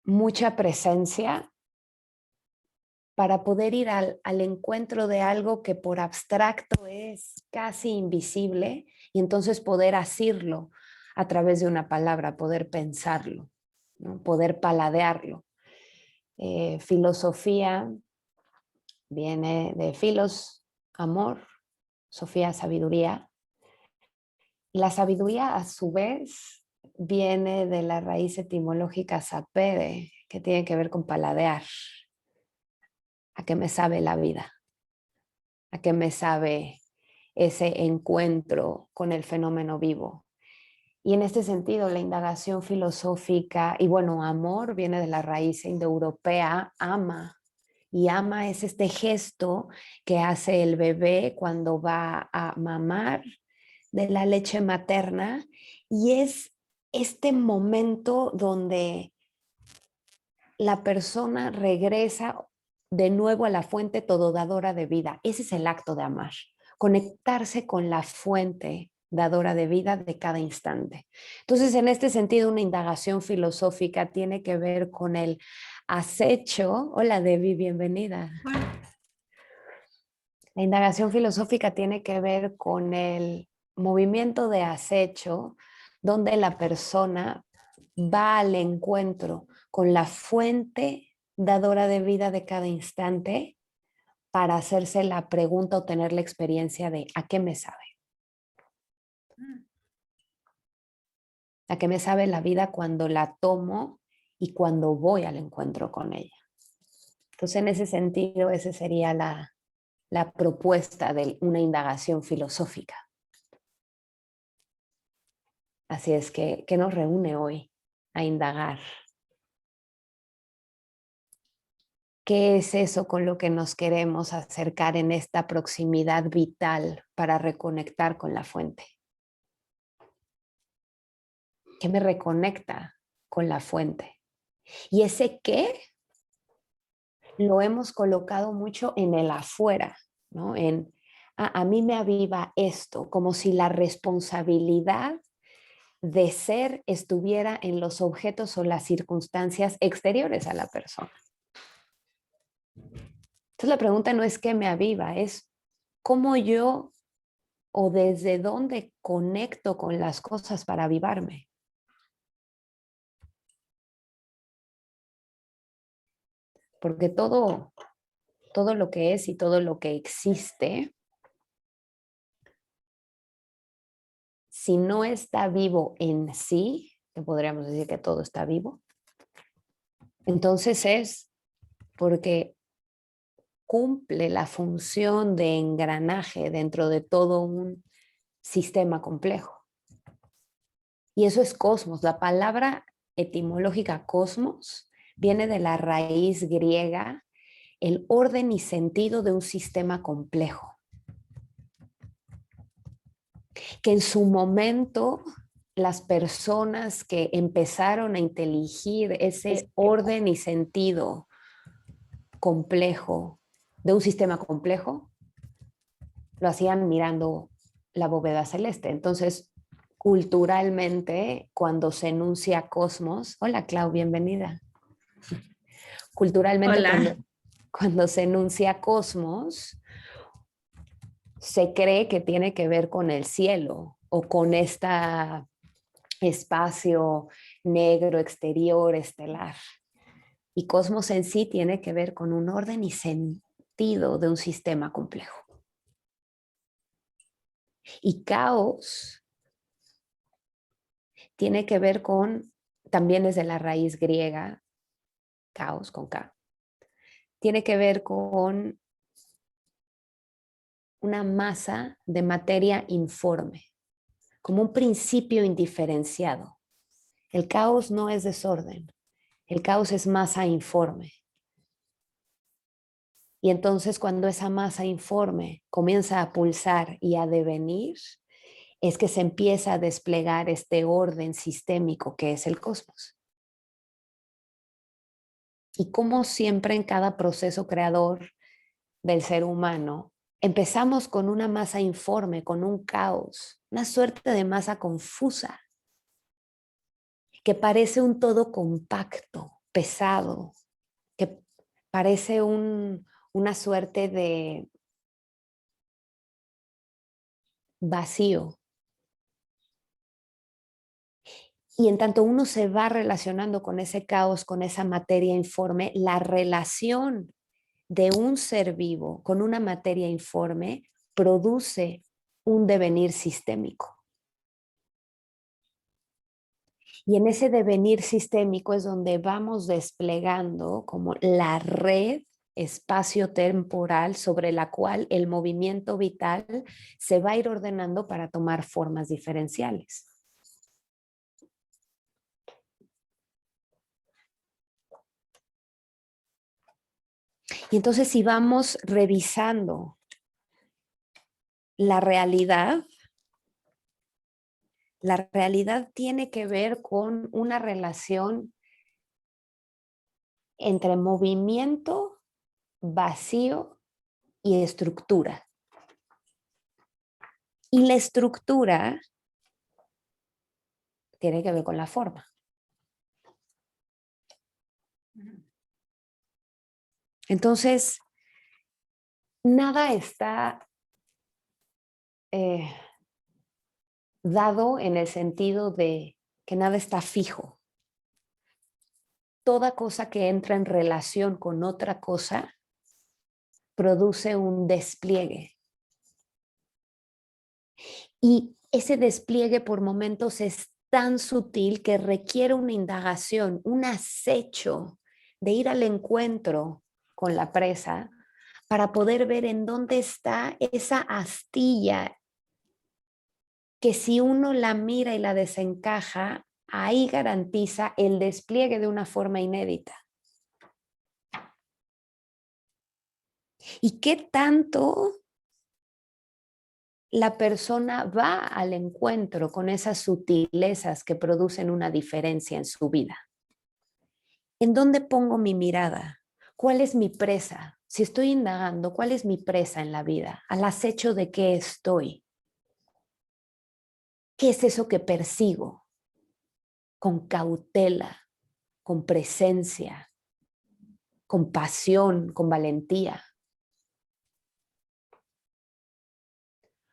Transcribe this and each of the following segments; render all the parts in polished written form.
mucha presencia para poder ir al encuentro de algo que por abstracto es casi invisible y entonces poder asirlo a través de una palabra, poder pensarlo, ¿no? Poder paladearlo. Filosofía viene de filos, amor, sofía, sabiduría. La sabiduría a su vez viene de la raíz etimológica sapere, que tiene que ver con paladear. ¿A qué me sabe la vida? ¿A qué me sabe ese encuentro con el fenómeno vivo? Y en este sentido, la indagación filosófica, y bueno, amor viene de la raíz indoeuropea, ama. Y ama es este gesto que hace el bebé cuando va a mamar de la leche materna. Y es este momento donde la persona regresa de nuevo a la fuente tododadora de vida. Ese es el acto de amar, conectarse con la fuente dadora de vida de cada instante. Entonces, en este sentido, una indagación filosófica tiene que ver con el acecho. Hola, Debbie, bienvenida. Bueno. La indagación filosófica tiene que ver con el movimiento de acecho, donde la persona va al encuentro con la fuente dadora de vida de cada instante para hacerse la pregunta o tener la experiencia de ¿a qué me sabe? ¿A qué me sabe la vida cuando la tomo y cuando voy al encuentro con ella? Entonces, en ese sentido, esa sería la propuesta de una indagación filosófica. Así es que, ¿qué nos reúne hoy a indagar? ¿Qué es eso con lo que nos queremos acercar en esta proximidad vital para reconectar con la fuente? ¿Qué me reconecta con la fuente? Y ese qué lo hemos colocado mucho en el afuera, ¿no? A mí me aviva esto, como si la responsabilidad de ser estuviera en los objetos o las circunstancias exteriores a la persona. Entonces la pregunta no es qué me aviva, es cómo yo o desde dónde conecto con las cosas para avivarme. Porque todo lo que es y todo lo que existe, si no está vivo en sí, que podríamos decir que todo está vivo, entonces es porque cumple la función de engranaje dentro de todo un sistema complejo. Y eso es cosmos. La palabra etimológica cosmos viene de la raíz griega, el orden y sentido de un sistema complejo. Que en su momento las personas que empezaron a inteligir ese orden y sentido complejo de un sistema complejo, lo hacían mirando la bóveda celeste. Entonces, culturalmente, cuando se enuncia cosmos, hola Clau, bienvenida. Culturalmente, cuando se enuncia cosmos, se cree que tiene que ver con el cielo o con este espacio negro exterior estelar. Y cosmos en sí tiene que ver con un orden y sentido de un sistema complejo. Y caos tiene que ver con, también es de la raíz griega, caos con K, tiene que ver con una masa de materia informe, como un principio indiferenciado. El caos no es desorden, el caos es masa informe. Y entonces cuando esa masa informe comienza a pulsar y a devenir, es que se empieza a desplegar este orden sistémico que es el cosmos. Y como siempre en cada proceso creador del ser humano, empezamos con una masa informe, con un caos, una suerte de masa confusa, que parece un todo compacto, pesado, que parece una suerte de vacío. Y en tanto uno se va relacionando con ese caos, con esa materia informe, la relación de un ser vivo con una materia informe produce un devenir sistémico. Y en ese devenir sistémico es donde vamos desplegando como la red espacio-temporal sobre la cual el movimiento vital se va a ir ordenando para tomar formas diferenciales. Y entonces si vamos revisando la realidad tiene que ver con una relación entre movimiento, vacío y estructura. Y la estructura tiene que ver con la forma. Entonces, nada está dado en el sentido de que nada está fijo. Toda cosa que entra en relación con otra cosa produce un despliegue. Y ese despliegue por momentos es tan sutil que requiere una indagación, un acecho de ir al encuentro con la presa para poder ver en dónde está esa astilla que si uno la mira y la desencaja, ahí garantiza el despliegue de una forma inédita. ¿Y qué tanto la persona va al encuentro con esas sutilezas que producen una diferencia en su vida? ¿En dónde pongo mi mirada? ¿Cuál es mi presa? Si estoy indagando, ¿cuál es mi presa en la vida? ¿Al acecho de qué estoy? ¿Qué es eso que persigo? Con cautela, con presencia, con pasión, con valentía.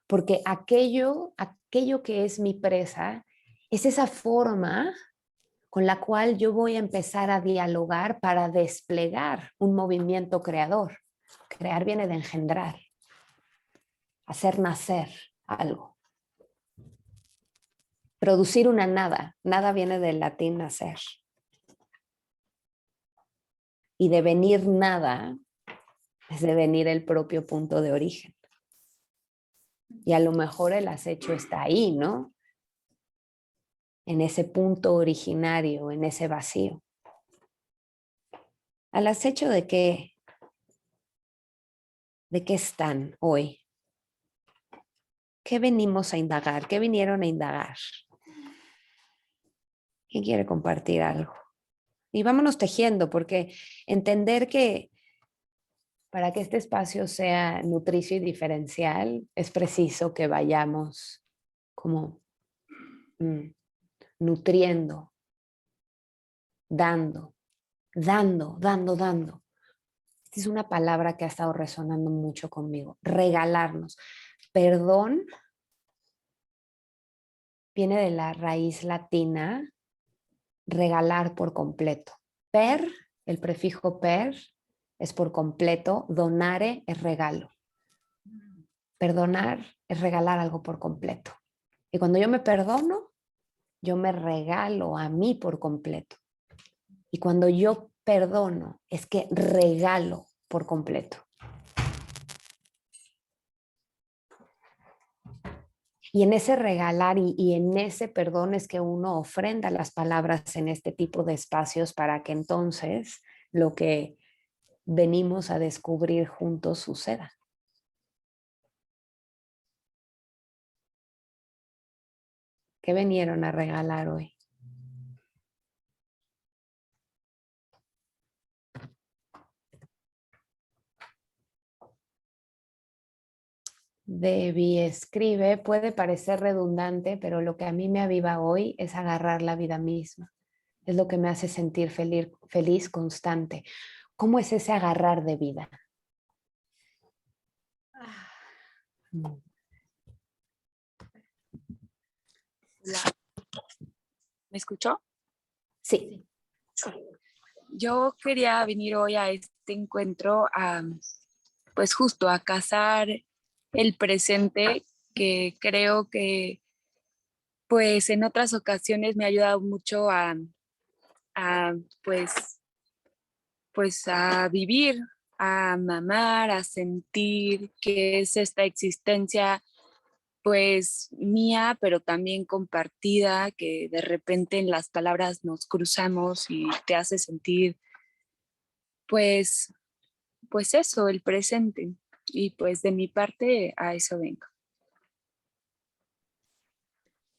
Porque aquello que es mi presa es esa forma con la cual yo voy a empezar a dialogar para desplegar un movimiento creador. Crear viene de engendrar, hacer nacer algo. Producir una nada. Nada viene del latín nacer. Y devenir nada es devenir el propio punto de origen. Y a lo mejor el acecho está ahí, ¿no? En ese punto originario, en ese vacío. ¿Al acecho de qué? ¿De qué están hoy? ¿Qué venimos a indagar? ¿Qué vinieron a indagar? ¿Quién quiere compartir algo? Y vámonos tejiendo, porque entender que para que este espacio sea nutricio y diferencial, es preciso que vayamos como nutriendo, dando. Esta es una palabra que ha estado resonando mucho conmigo. Regalarnos. Perdón viene de la raíz latina regalar por completo. Per, el prefijo per, es por completo. Donare es regalo. Perdonar es regalar algo por completo. Y cuando yo me perdono, yo me regalo a mí por completo. Y cuando yo perdono, es que regalo por completo. Y en ese regalar y en ese perdón es que uno ofrenda las palabras en este tipo de espacios para que entonces lo que venimos a descubrir juntos suceda. ¿Qué vinieron a regalar hoy? Debbie escribe, puede parecer redundante, pero lo que a mí me aviva hoy es agarrar la vida misma. es lo que me hace sentir feliz constante. ¿Cómo es ese agarrar de vida? Mm. Hola. ¿Me escuchó? Sí. Yo quería venir hoy a este encuentro pues justo a cazar el presente, que creo que pues en otras ocasiones me ha ayudado mucho a pues, pues a vivir, a amar, a sentir que es esta existencia pues mía, pero también compartida, que de repente en las palabras nos cruzamos y te hace sentir pues, pues eso, el presente. Y pues de mi parte a eso vengo.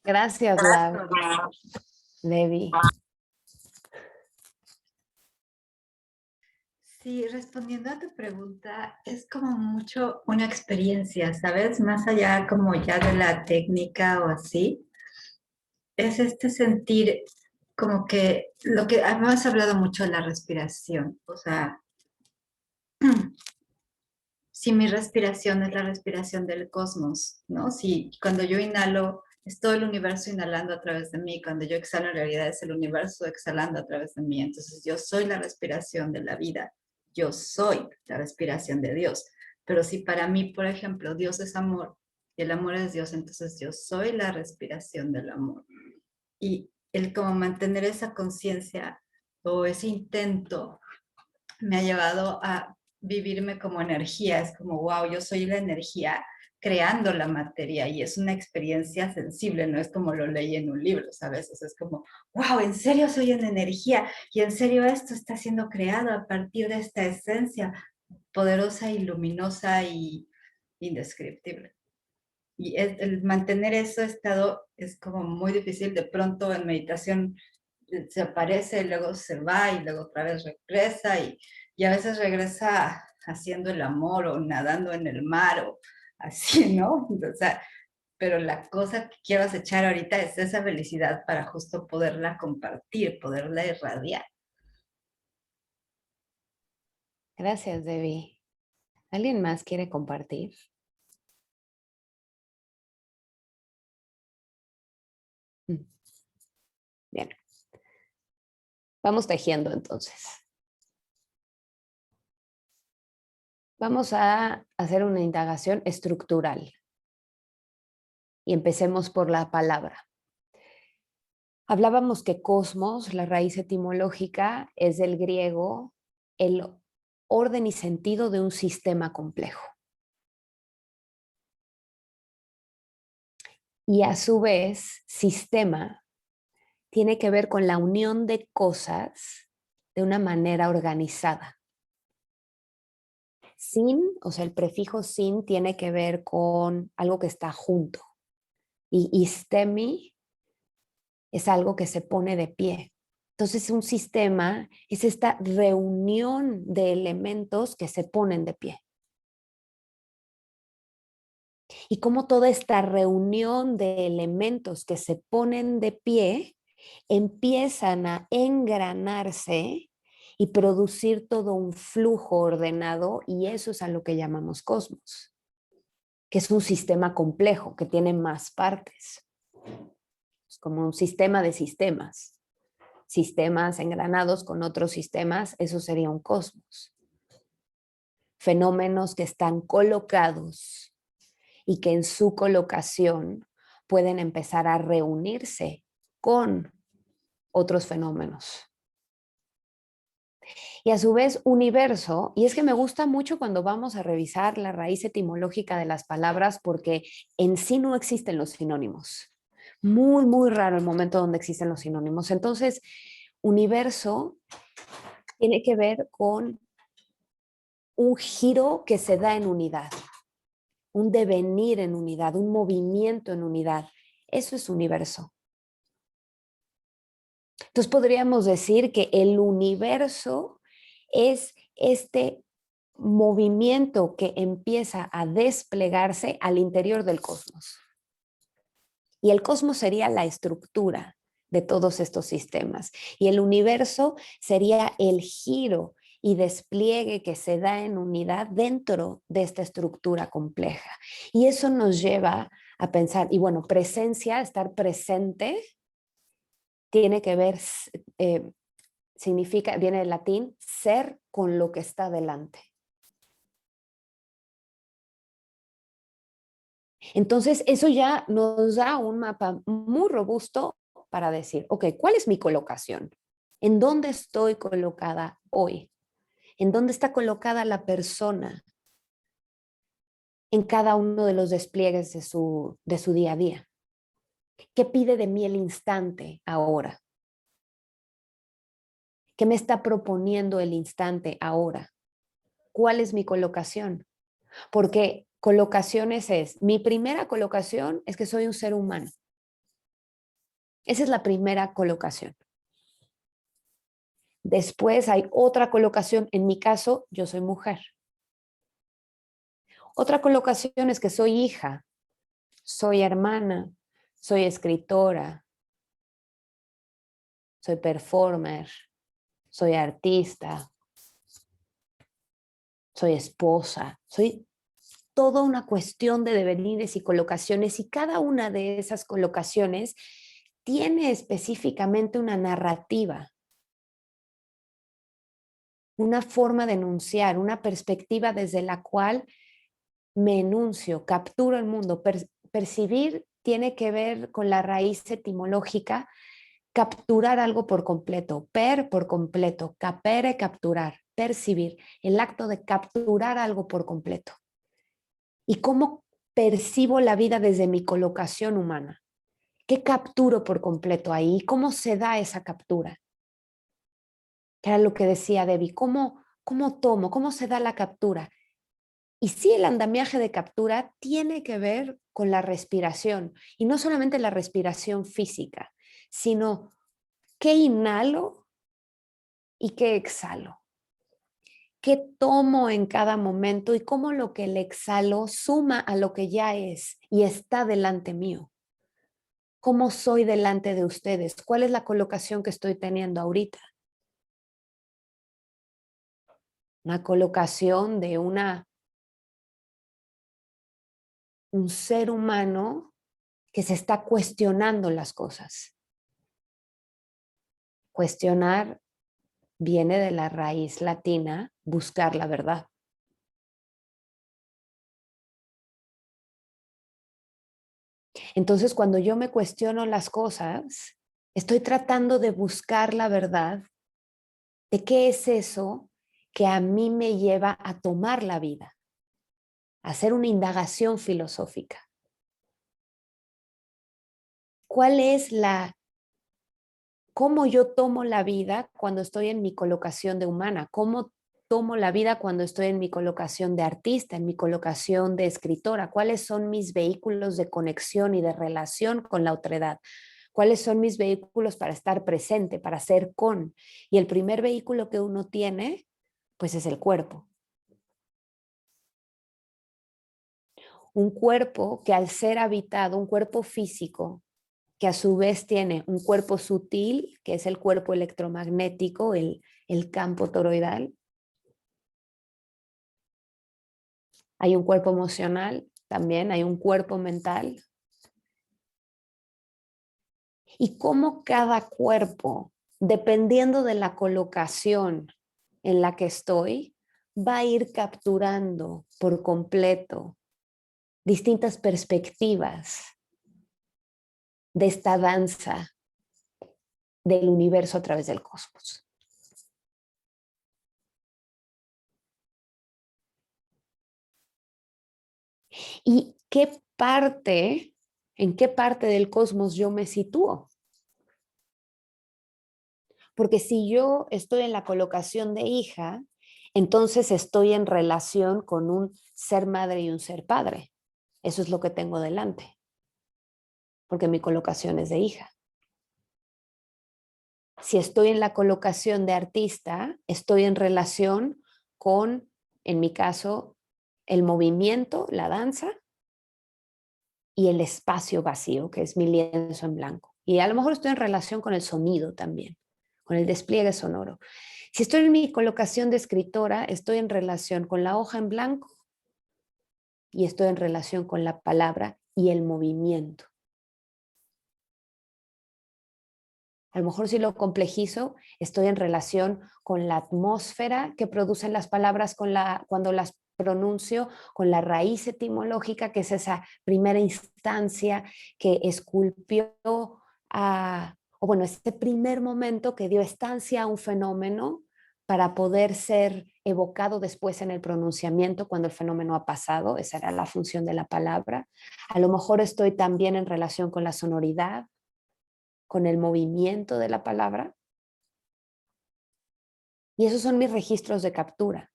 Gracias, Levi. Sí, respondiendo a tu pregunta, es como mucho una experiencia, ¿sabes? Más allá como ya de la técnica o así, es este sentir como que lo que hemos hablado mucho de la respiración, o sea, si mi respiración es la respiración del cosmos, ¿no? Si cuando yo inhalo es todo el universo inhalando a través de mí, cuando yo exhalo en realidad es el universo exhalando a través de mí, entonces yo soy la respiración de la vida, yo soy la respiración de Dios, pero si para mí, por ejemplo, Dios es amor y el amor es Dios, entonces yo soy la respiración del amor. Y el como mantener esa conciencia o ese intento me ha llevado a vivirme como energía. Es como, wow, yo soy la energía creando la materia y es una experiencia sensible, no es como lo leí en un libro, ¿sabes? O sea, es como, wow, en serio soy una energía y en serio esto está siendo creado a partir de esta esencia poderosa y luminosa y indescriptible. Y el mantener ese estado es como muy difícil. De pronto en meditación se aparece, y luego se va y luego otra vez regresa y a veces regresa haciendo el amor o nadando en el mar o así, ¿no? O sea, pero la cosa que quiero acechar ahorita es esa felicidad para justo poderla compartir, poderla irradiar. Gracias, Debbie. ¿Alguien más quiere compartir? Bien. Vamos tejiendo entonces. Vamos a hacer una indagación estructural. Y empecemos por la palabra. Hablábamos que cosmos, la raíz etimológica, es del griego el orden y sentido de un sistema complejo. Y a su vez, sistema tiene que ver con la unión de cosas de una manera organizada. Sin, o sea, el prefijo sin tiene que ver con algo que está junto. Y istemi es algo que se pone de pie. Entonces, un sistema es esta reunión de elementos que se ponen de pie. Y cómo toda esta reunión de elementos que se ponen de pie empiezan a engranarse y producir todo un flujo ordenado, y eso es a lo que llamamos cosmos, que es un sistema complejo que tiene más partes. Es como un sistema de sistemas. Sistemas engranados con otros sistemas, eso sería un cosmos. Fenómenos que están colocados y que en su colocación pueden empezar a reunirse con otros fenómenos. Y a su vez, universo, y es que me gusta mucho cuando vamos a revisar la raíz etimológica de las palabras porque en sí no existen los sinónimos. Muy, muy raro el momento donde existen los sinónimos. Entonces, universo tiene que ver con un giro que se da en unidad, un devenir en unidad, un movimiento en unidad. Eso es universo. Entonces podríamos decir que el universo es este movimiento que empieza a desplegarse al interior del cosmos. Y el cosmos sería la estructura, de todos estos sistemas. Y el universo sería el giro y despliegue que se da en unidad dentro de esta estructura compleja. Y eso nos lleva a pensar, y bueno, presencia, estar presente, tiene que ver, significa, viene del latín, ser con lo que está delante. Entonces, eso ya nos da un mapa muy robusto para decir, ok, ¿cuál es mi colocación? ¿En dónde estoy colocada hoy? ¿En dónde está colocada la persona en cada uno de los despliegues de su día a día? ¿Qué pide de mí el instante ahora? ¿Qué me está proponiendo el instante ahora? ¿Cuál es mi colocación? Porque colocaciones mi primera colocación es que soy un ser humano. Esa es la primera colocación. Después hay otra colocación, en mi caso, yo soy mujer. Otra colocación es que soy hija, soy hermana, soy escritora, soy performer, soy artista, soy esposa, soy toda una cuestión de devenires y colocaciones, y cada una de esas colocaciones tiene específicamente una narrativa, una forma de enunciar, una perspectiva desde la cual me enuncio, capturo el mundo. Percibir tiene que ver con la raíz etimológica, capturar algo por completo, por completo, capere, capturar, percibir, el acto de capturar algo por completo. ¿Y cómo percibo la vida desde mi colocación humana? ¿Qué capturo por completo ahí? ¿Cómo se da esa captura? Que era lo que decía Debbie, ¿cómo tomo? ¿Cómo se da la captura? Y sí, el andamiaje de captura tiene que ver con la respiración, y no solamente la respiración física, sino qué inhalo y qué exhalo. ¿Qué tomo en cada momento y cómo lo que le exhalo suma a lo que ya es y está delante mío? ¿Cómo soy delante de ustedes? ¿Cuál es la colocación que estoy teniendo ahorita? Una colocación de un ser humano que se está cuestionando las cosas. Cuestionar viene de la raíz latina, buscar la verdad. Entonces, cuando yo me cuestiono las cosas, estoy tratando de buscar la verdad de qué es eso que a mí me lleva a tomar la vida, a hacer una indagación filosófica. ¿Cuál es cómo yo tomo la vida cuando estoy en mi colocación de humana? ¿Cómo tomo la vida cuando estoy en mi colocación de artista, en mi colocación de escritora? ¿Cuáles son mis vehículos de conexión y de relación con la otredad? ¿Cuáles son mis vehículos para estar presente, para ser con? Y el primer vehículo que uno tiene, pues es el cuerpo. Un cuerpo que al ser habitado, un cuerpo físico, que a su vez tiene un cuerpo sutil, que es el cuerpo electromagnético, el campo toroidal. Hay un cuerpo emocional, también hay un cuerpo mental. Y cómo cada cuerpo, dependiendo de la colocación en la que estoy, va a ir capturando por completo distintas perspectivas de esta danza del universo a través del cosmos. ¿Y en qué parte del cosmos yo me sitúo? Porque si yo estoy en la colocación de hija, entonces estoy en relación con un ser madre y un ser padre. Eso es lo que tengo delante, porque mi colocación es de hija. Si estoy en la colocación de artista, estoy en relación con, en mi caso, el movimiento, la danza y el espacio vacío, que es mi lienzo en blanco. Y a lo mejor estoy en relación con el sonido también, con el despliegue sonoro. Si estoy en mi colocación de escritora, estoy en relación con la hoja en blanco y estoy en relación con la palabra y el movimiento. A lo mejor si lo complejizo, estoy en relación con la atmósfera que producen las palabras cuando las pronuncio, con la raíz etimológica, que es esa primera instancia que esculpió o bueno, este primer momento que dio estancia a un fenómeno para poder ser evocado después en el pronunciamiento cuando el fenómeno ha pasado. Esa era la función de la palabra. A lo mejor estoy también en relación con la sonoridad, con el movimiento de la palabra. Y esos son mis registros de captura.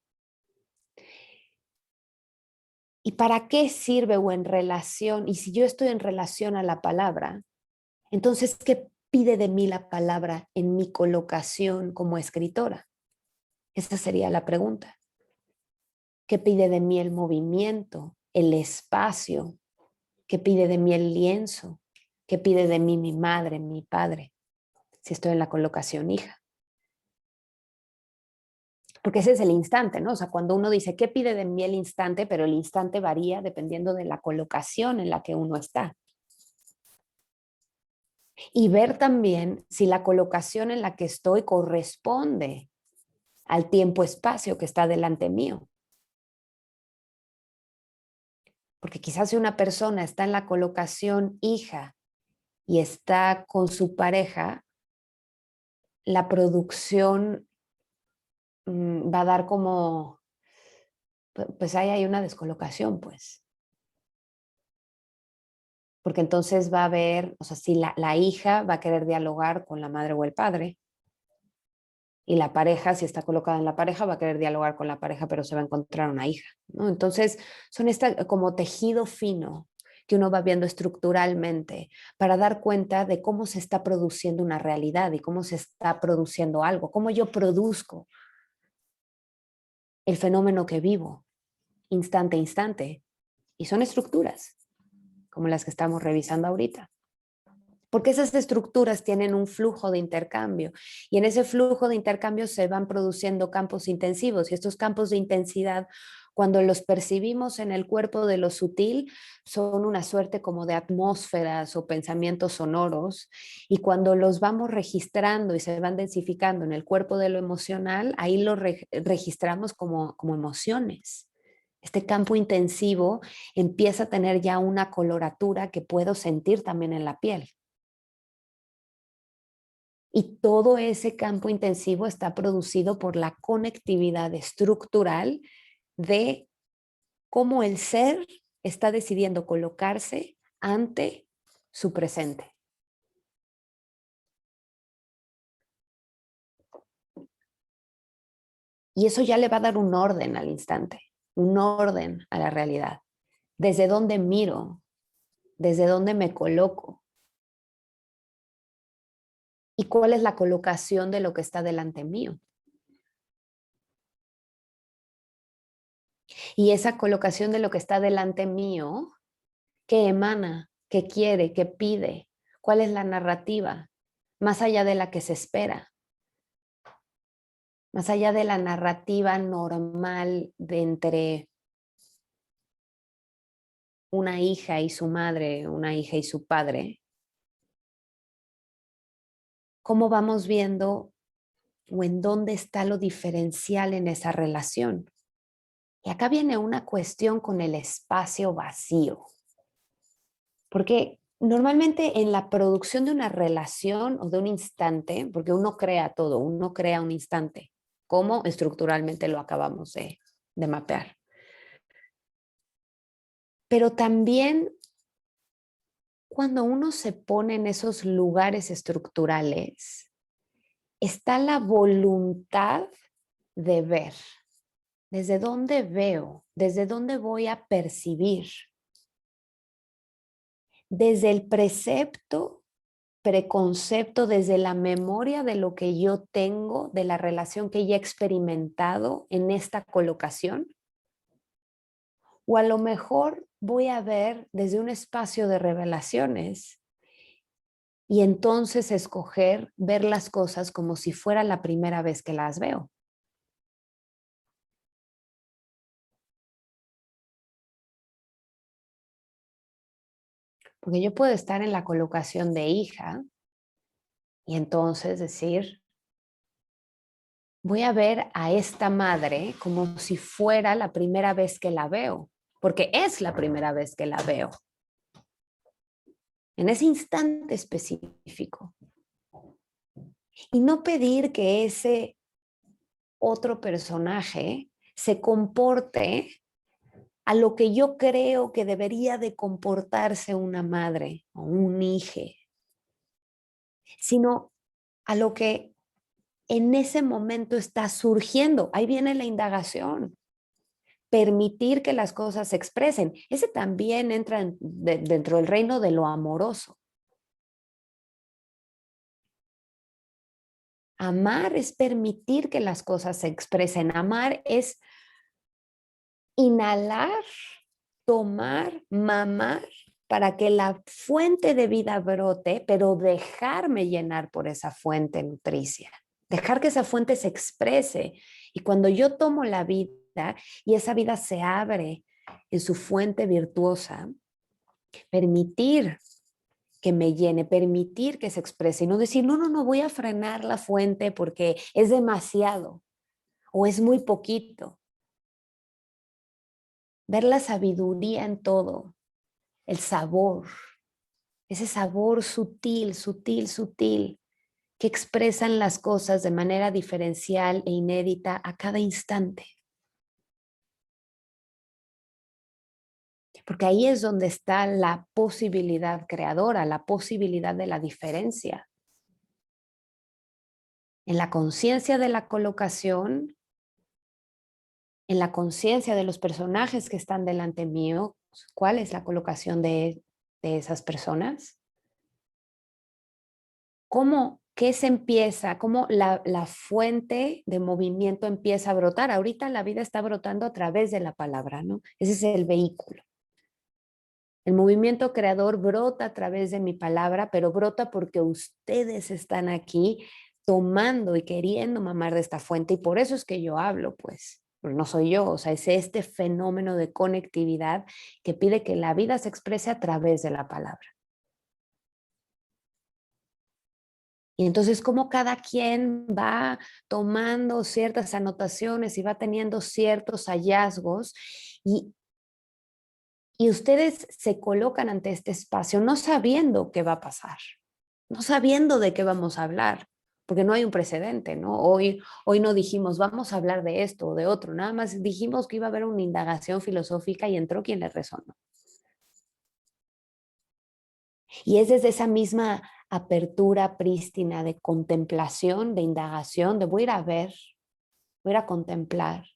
¿Y para qué sirve o en relación? Y si yo estoy en relación a la palabra, entonces, ¿qué pide de mí la palabra en mi colocación como escritora? Esa sería la pregunta. ¿Qué pide de mí el movimiento, el espacio? ¿Qué pide de mí el lienzo? ¿Qué pide de mí mi madre, mi padre? Si estoy en la colocación hija. Porque ese es el instante, ¿no? O sea, cuando uno dice, ¿qué pide de mí el instante? Pero el instante varía dependiendo de la colocación en la que uno está. Y ver también si la colocación en la que estoy corresponde al tiempo-espacio que está delante mío. Porque quizás si una persona está en la colocación hija y está con su pareja, la producción va a dar como, pues ahí hay una descolocación, pues. Porque entonces va a haber, o sea, si la hija va a querer dialogar con la madre o el padre, y la pareja, si está colocada en la pareja, va a querer dialogar con la pareja, pero se va a encontrar una hija, ¿no? Entonces, son como tejido fino que uno va viendo estructuralmente para dar cuenta de cómo se está produciendo una realidad y cómo se está produciendo algo, cómo yo produzco el fenómeno que vivo, instante a instante. Y son estructuras, como las que estamos revisando ahorita. Porque esas estructuras tienen un flujo de intercambio y en ese flujo de intercambio se van produciendo campos intensivos y estos campos de intensidad, cuando los percibimos en el cuerpo de lo sutil, son una suerte como de atmósferas o pensamientos sonoros y cuando los vamos registrando y se van densificando en el cuerpo de lo emocional, ahí lo registramos como emociones. Este campo intensivo empieza a tener ya una coloratura que puedo sentir también en la piel. Y todo ese campo intensivo está producido por la conectividad estructural de cómo el ser está decidiendo colocarse ante su presente. Y eso ya le va a dar un orden al instante, un orden a la realidad. Desde dónde miro, desde dónde me coloco y cuál es la colocación de lo que está delante mío. Y esa colocación de lo que está delante mío, ¿qué emana? ¿Qué quiere? ¿Qué pide? ¿Cuál es la narrativa? Más allá de la que se espera. Más allá de la narrativa normal de entre una hija y su madre, una hija y su padre. ¿Cómo vamos viendo o en dónde está lo diferencial en esa relación? Y acá viene una cuestión con el espacio vacío. Porque normalmente en la producción de una relación o de un instante, porque uno crea todo, uno crea un instante, como estructuralmente lo acabamos de mapear. Pero también cuando uno se pone en esos lugares estructurales, está la voluntad de ver. ¿Desde dónde veo? ¿Desde dónde voy a percibir? Desde el precepto, preconcepto, desde la memoria de lo que yo tengo, de la relación que ya he experimentado en esta colocación. O a lo mejor voy a ver desde un espacio de revelaciones y entonces escoger ver las cosas como si fuera la primera vez que las veo. Porque yo puedo estar en la colocación de hija y entonces decir, voy a ver a esta madre como si fuera la primera vez que la veo, porque es la primera vez que la veo, en ese instante específico. Y no pedir que ese otro personaje se comporte a lo que yo creo que debería de comportarse una madre o un hijo, sino a lo que en ese momento está surgiendo. Ahí viene la indagación. Permitir que las cosas se expresen. Ese también entra dentro del reino de lo amoroso. Amar es permitir que las cosas se expresen. Amar es inhalar, tomar, mamar para que la fuente de vida brote, pero dejarme llenar por esa fuente nutricia. Dejar que esa fuente se exprese. Y cuando yo tomo la vida y esa vida se abre en su fuente virtuosa, permitir que me llene, permitir que se exprese y no decir, no, no, no, voy a frenar la fuente porque es demasiado o es muy poquito. Ver la sabiduría en todo, el sabor, ese sabor sutil, sutil, sutil, que expresan las cosas de manera diferencial e inédita a cada instante. Porque ahí es donde está la posibilidad creadora, la posibilidad de la diferencia. En la conciencia de la colocación, en la conciencia de los personajes que están delante mío, ¿cuál es la colocación de esas personas? ¿Cómo, qué se empieza? ¿Cómo la fuente de movimiento empieza a brotar? Ahorita la vida está brotando a través de la palabra, ¿no? Ese es el vehículo. El movimiento creador brota a través de mi palabra, pero brota porque ustedes están aquí tomando y queriendo mamar de esta fuente y por eso es que yo hablo, pues. No soy yo, o sea, es este fenómeno de conectividad que pide que la vida se exprese a través de la palabra. Y entonces, como cada quien va tomando ciertas anotaciones y va teniendo ciertos hallazgos y ustedes se colocan ante este espacio no sabiendo qué va a pasar, no sabiendo de qué vamos a hablar, porque no hay un precedente, ¿no? Hoy no dijimos, vamos a hablar de esto o de otro, nada más dijimos que iba a haber una indagación filosófica y entró quien le resonó. Y es desde esa misma apertura prístina de contemplación, de indagación, de voy a ir a ver, voy a ir a contemplar.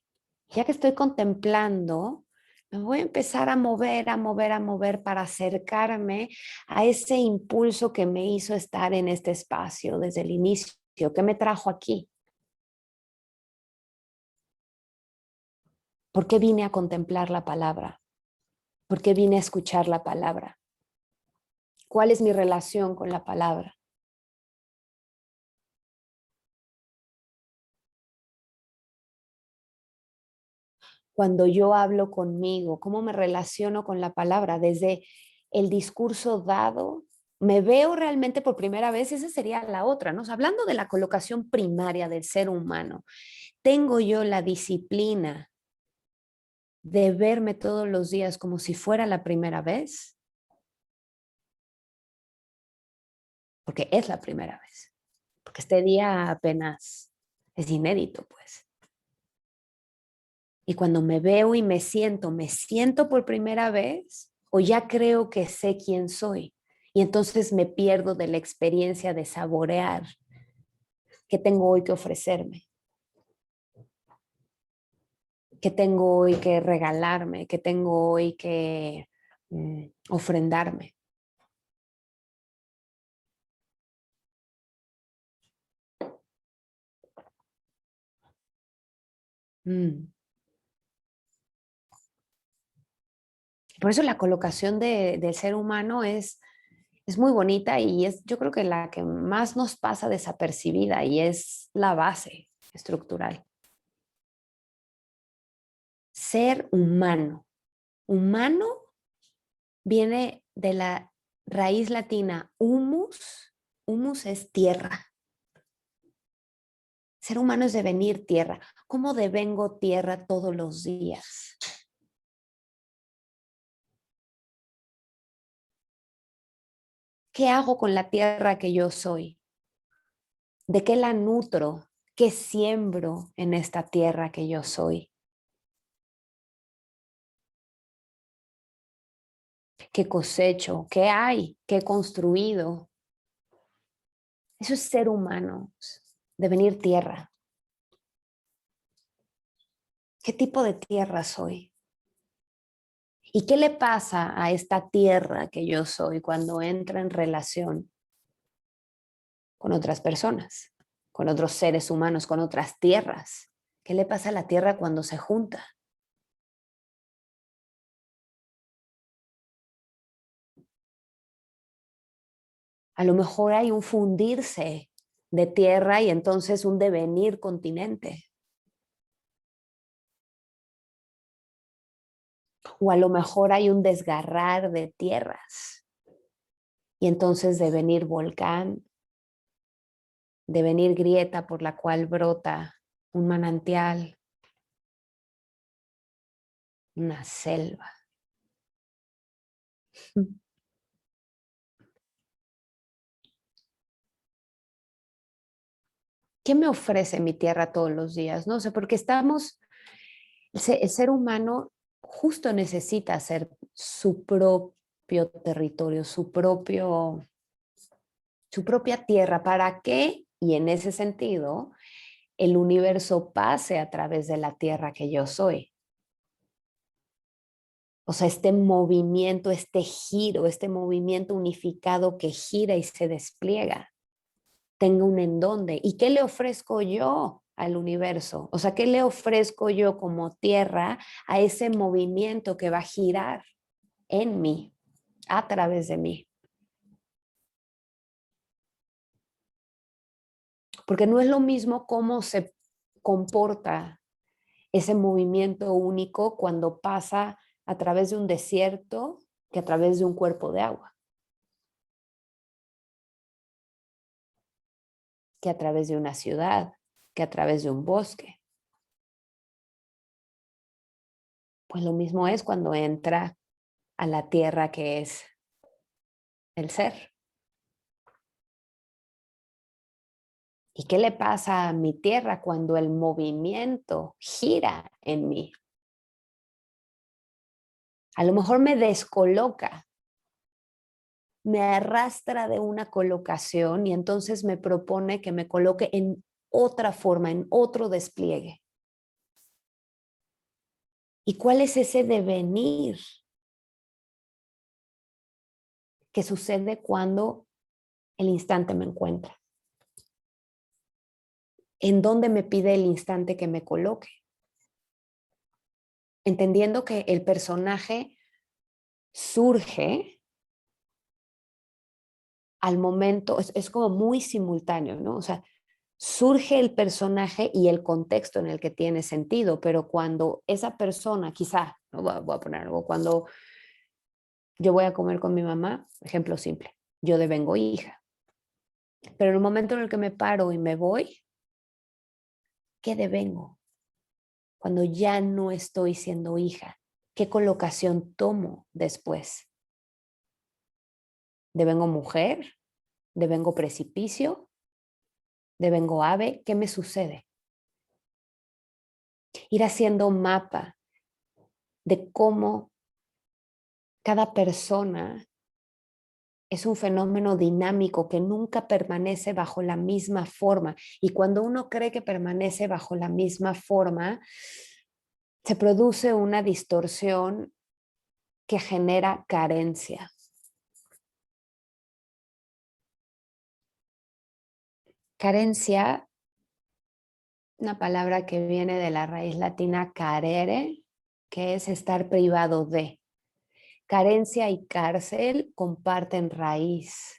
Ya que estoy contemplando, me voy a empezar a mover, a mover, a mover para acercarme a ese impulso que me hizo estar en este espacio desde el inicio, que me trajo aquí. ¿Por qué vine a contemplar la palabra? ¿Por qué vine a escuchar la palabra? ¿Cuál es mi relación con la palabra? Cuando yo hablo conmigo, ¿cómo me relaciono con la palabra? Desde el discurso dado, me veo realmente por primera vez, esa sería la otra, ¿no? O sea, hablando de la colocación primaria del ser humano, tengo yo la disciplina de verme todos los días como si fuera la primera vez, porque es la primera vez, porque este día apenas es inédito, pues. Y cuando me siento por primera vez o ya creo que sé quién soy. Y entonces me pierdo de la experiencia de saborear qué tengo hoy que ofrecerme, qué tengo hoy que regalarme, qué tengo hoy que ofrendarme. Mm. Por eso la colocación del ser humano es Es muy bonita y es, yo creo que la que más nos pasa desapercibida y es la base estructural. Ser humano. Humano viene de la raíz latina humus. Humus es tierra. Ser humano es devenir tierra. ¿Cómo devengo tierra todos los días? ¿Qué hago con la tierra que yo soy? ¿De qué la nutro? ¿Qué siembro en esta tierra que yo soy? ¿Qué cosecho? ¿Qué hay? ¿Qué he construido? Eso es ser humano, devenir tierra. ¿Qué tipo de tierra soy? ¿Y qué le pasa a esta tierra que yo soy cuando entra en relación con otras personas, con otros seres humanos, con otras tierras? ¿Qué le pasa a la tierra cuando se junta? A lo mejor hay un fundirse de tierra y entonces un devenir continente. O a lo mejor hay un desgarrar de tierras y entonces devenir volcán, devenir grieta por la cual brota un manantial, una selva. ¿Qué me ofrece mi tierra todos los días? No sé, porque el ser humano justo necesita hacer su propio territorio, su propia tierra. ¿Para qué? Y en ese sentido, el universo pase a través de la tierra que yo soy. O sea, este movimiento, este giro, este movimiento unificado que gira y se despliega, tenga un en dónde. ¿Y qué le ofrezco yo al universo? O sea, ¿qué le ofrezco yo como tierra a ese movimiento que va a girar en mí, a través de mí? Porque no es lo mismo cómo se comporta ese movimiento único cuando pasa a través de un desierto que a través de un cuerpo de agua, que a través de una ciudad, que a través de un bosque. Pues lo mismo es cuando entra a la tierra que es el ser. ¿Y qué le pasa a mi tierra cuando el movimiento gira en mí? A lo mejor me descoloca, me arrastra de una colocación y entonces me propone que me coloque en otra forma, en otro despliegue. ¿Y cuál es ese devenir que sucede cuando el instante me encuentra? ¿En dónde me pide el instante que me coloque? Entendiendo que el personaje surge al momento, es como muy simultáneo, ¿no? O sea, surge el personaje y el contexto en el que tiene sentido, pero cuando esa persona, quizá, ¿no? Voy a poner algo, cuando yo voy a comer con mi mamá, ejemplo simple, yo devengo hija, pero en el momento en el que me paro y me voy, ¿qué devengo? Cuando ya no estoy siendo hija, ¿qué colocación tomo después? ¿Devengo mujer? ¿Devengo precipicio? ¿Devengo ave? ¿Qué me sucede? Ir haciendo un mapa de cómo cada persona es un fenómeno dinámico que nunca permanece bajo la misma forma. Y cuando uno cree que permanece bajo la misma forma, se produce una distorsión que genera carencia. Carencia, una palabra que viene de la raíz latina carere, que es estar privado de. Carencia y cárcel comparten raíz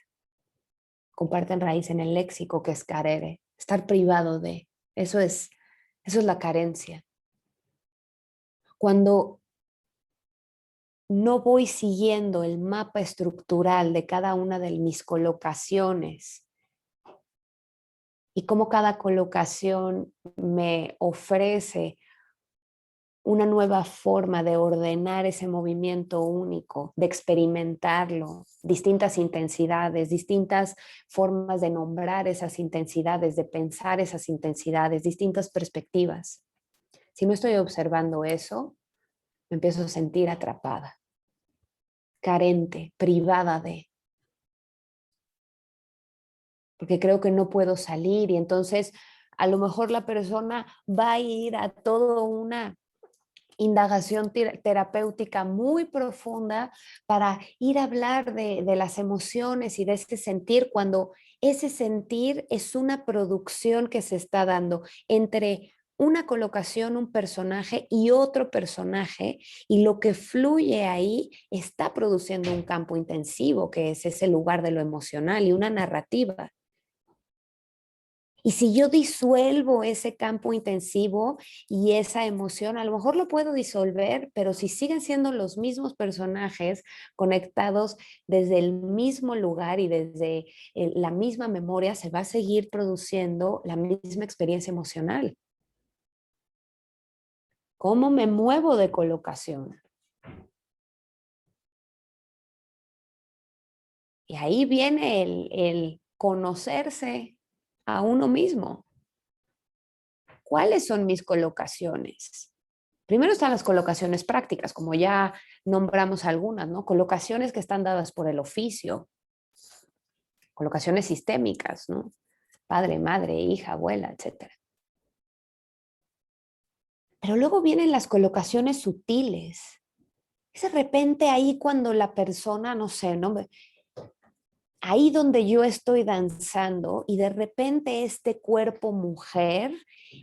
en el léxico, que es carere, estar privado de. Eso es la carencia. Cuando no voy siguiendo el mapa estructural de cada una de mis colocaciones y cómo cada colocación me ofrece una nueva forma de ordenar ese movimiento único, de experimentarlo, distintas intensidades, distintas formas de nombrar esas intensidades, de pensar esas intensidades, distintas perspectivas. Si no estoy observando eso, me empiezo a sentir atrapada, carente, privada de, porque creo que no puedo salir y entonces a lo mejor la persona va a ir a toda una indagación terapéutica muy profunda para ir a hablar de las emociones y de ese sentir, cuando ese sentir es una producción que se está dando entre una colocación, un personaje y otro personaje, y lo que fluye ahí está produciendo un campo intensivo, que es ese lugar de lo emocional, y una narrativa. Y si yo disuelvo ese campo intensivo y esa emoción, a lo mejor lo puedo disolver, pero si siguen siendo los mismos personajes conectados desde el mismo lugar y desde la misma memoria, se va a seguir produciendo la misma experiencia emocional. ¿Cómo me muevo de colocación? Y ahí viene el conocerse a uno mismo. ¿Cuáles son mis colocaciones? Primero están las colocaciones prácticas, como ya nombramos algunas, ¿no? Colocaciones que están dadas por el oficio, colocaciones sistémicas, ¿no? Padre, madre, hija, abuela, etc. Pero luego vienen las colocaciones sutiles. Es de repente ahí cuando la persona, no sé, ¿no? Ahí donde yo estoy danzando y de repente este cuerpo mujer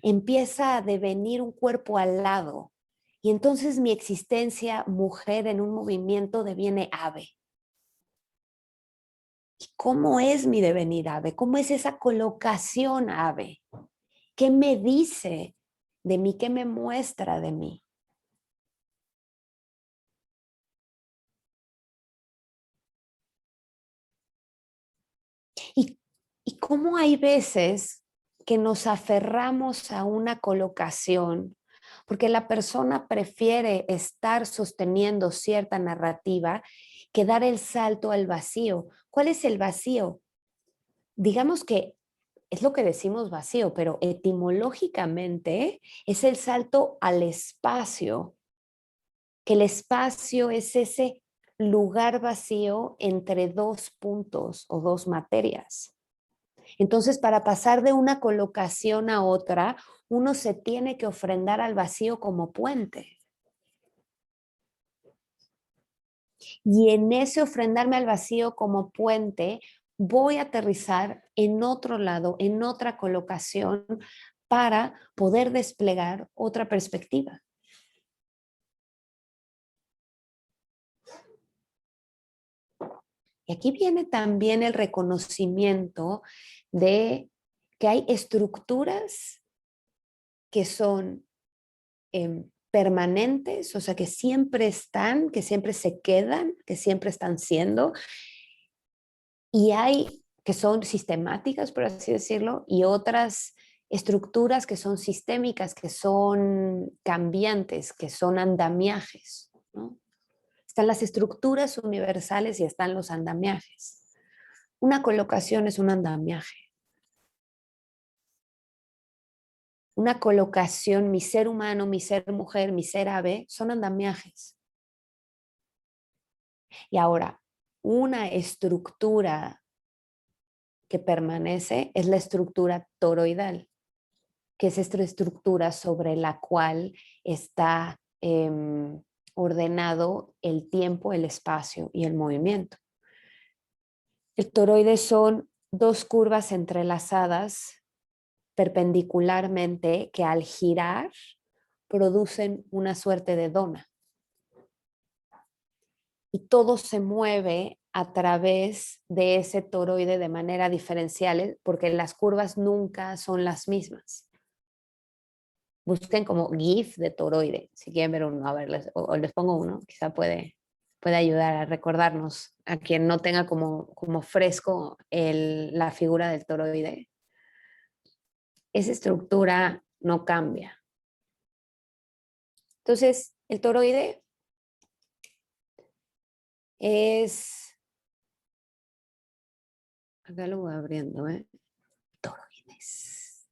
empieza a devenir un cuerpo al lado. Y entonces mi existencia mujer en un movimiento deviene ave. ¿Y cómo es mi devenir ave? ¿Cómo es esa colocación ave? ¿Qué me dice de mí? ¿Qué me muestra de mí? Y, y cómo hay veces que nos aferramos a una colocación porque la persona prefiere estar sosteniendo cierta narrativa que dar el salto al vacío. ¿Cuál es el vacío? Digamos que es lo que decimos vacío, pero etimológicamente es el salto al espacio, que el espacio es ese lugar vacío entre dos puntos o dos materias. Entonces, para pasar de una colocación a otra, uno se tiene que ofrendar al vacío como puente. Y en ese ofrendarme al vacío como puente, voy a aterrizar en otro lado, en otra colocación, para poder desplegar otra perspectiva. Y aquí viene también el reconocimiento de que hay estructuras que son permanentes, o sea, que siempre están, que siempre se quedan, que siempre están siendo, y hay que son sistemáticas, por así decirlo, y otras estructuras que son sistémicas, que son cambiantes, que son andamiajes, ¿no? Están las estructuras universales y están los andamiajes. Una colocación es un andamiaje. Una colocación, mi ser humano, mi ser mujer, mi ser ave, son andamiajes. Y ahora, una estructura que permanece es la estructura toroidal, que es esta estructura sobre la cual está ordenado el tiempo, el espacio y el movimiento. El toroide son dos curvas entrelazadas perpendicularmente que al girar producen una suerte de dona. y todo se mueve a través de ese toroide de manera diferencial, porque las curvas nunca son las mismas. Busquen como GIF de toroide, si quieren ver uno, a ver, o les pongo uno, quizá puede ayudar a recordarnos a quien no tenga como fresco la figura del toroide. Esa estructura no cambia. Entonces, el toroide es, acá lo voy abriendo, toroides.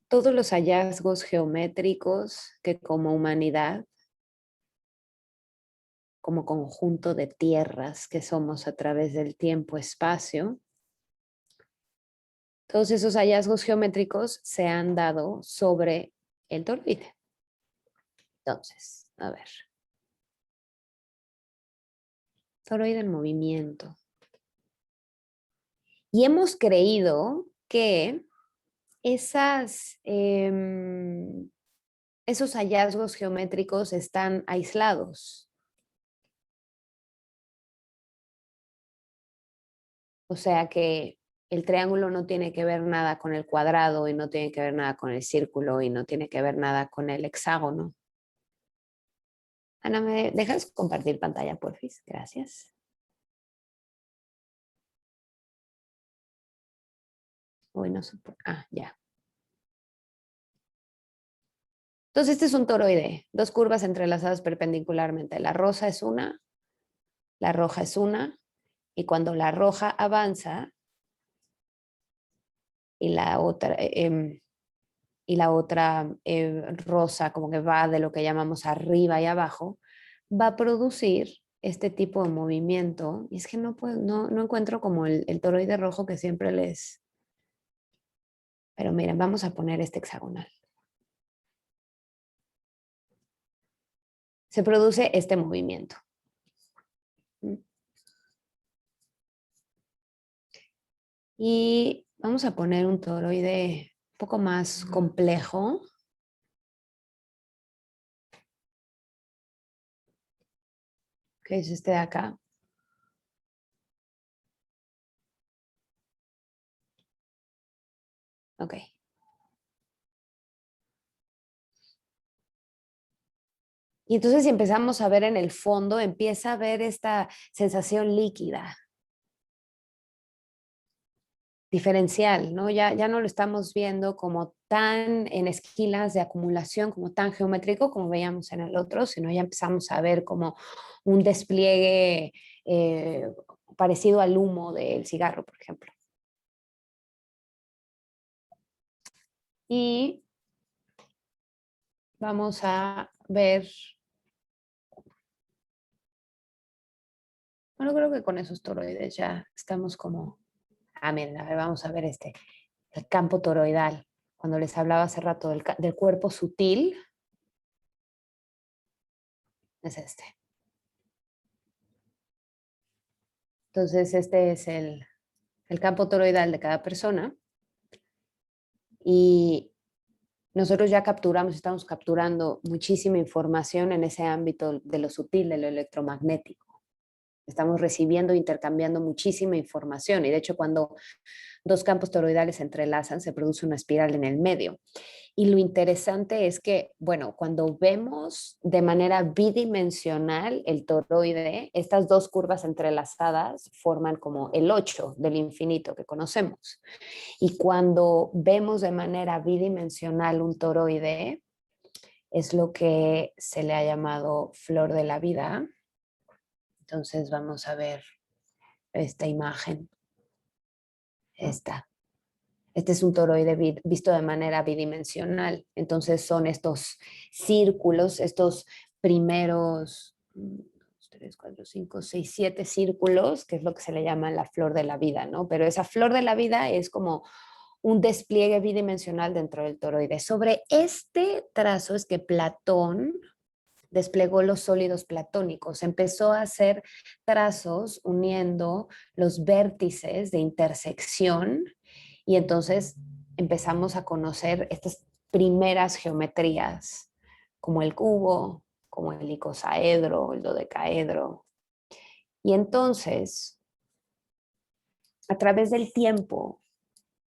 Todos los hallazgos geométricos que como humanidad, como conjunto de tierras que somos a través del tiempo-espacio, todos esos hallazgos geométricos se han dado sobre el toroide. Entonces, a ver. Toroide en movimiento. Y hemos creído que esos hallazgos geométricos están aislados. O sea que el triángulo no tiene que ver nada con el cuadrado y no tiene que ver nada con el círculo y no tiene que ver nada con el hexágono. Ana, ¿me dejas compartir pantalla, porfis? Gracias. Bueno, ya. Entonces este es un toroide, dos curvas entrelazadas perpendicularmente. La rosa es una, la roja es una, y cuando la roja avanza y la otra rosa como que va de lo que llamamos arriba y abajo, va a producir este tipo de movimiento. Y es que no encuentro como el toroide rojo que siempre les... Pero miren, vamos a poner este hexagonal. Se produce este movimiento. Y vamos a poner un toroide un poco más complejo. Que es este de acá. Ok. Y entonces si empezamos a ver en el fondo, empieza a ver esta sensación líquida, diferencial, ¿no? Ya no lo estamos viendo como tan en esquinas de acumulación, como tan geométrico como veíamos en el otro, sino ya empezamos a ver como un despliegue parecido al humo del cigarro, por ejemplo. Y vamos a ver, bueno, creo que con esos toroides ya estamos como, miren, a ver, vamos a ver el campo toroidal. Cuando les hablaba hace rato del cuerpo sutil, es este. Entonces, este es el campo toroidal de cada persona. Y nosotros ya estamos capturando muchísima información en ese ámbito de lo sutil, de lo electromagnético. Estamos recibiendo e intercambiando muchísima información. Y de hecho, cuando dos campos toroidales se entrelazan, se produce una espiral en el medio. Y lo interesante es que, bueno, cuando vemos de manera bidimensional el toroide, estas dos curvas entrelazadas forman como el 8 del infinito que conocemos. Y cuando vemos de manera bidimensional un toroide, es lo que se le ha llamado flor de la vida. Entonces vamos a ver esta imagen. Esta. Este es un toroide visto de manera bidimensional. Entonces son estos círculos, estos primeros 3, 4, 5, 6, 7 círculos, que es lo que se le llama la flor de la vida, ¿no? Pero esa flor de la vida es como un despliegue bidimensional dentro del toroide. Sobre este trazo es que Platón desplegó los sólidos platónicos, empezó a hacer trazos uniendo los vértices de intersección y entonces empezamos a conocer estas primeras geometrías como el cubo, como el icosaedro, el dodecaedro. Y entonces, a través del tiempo,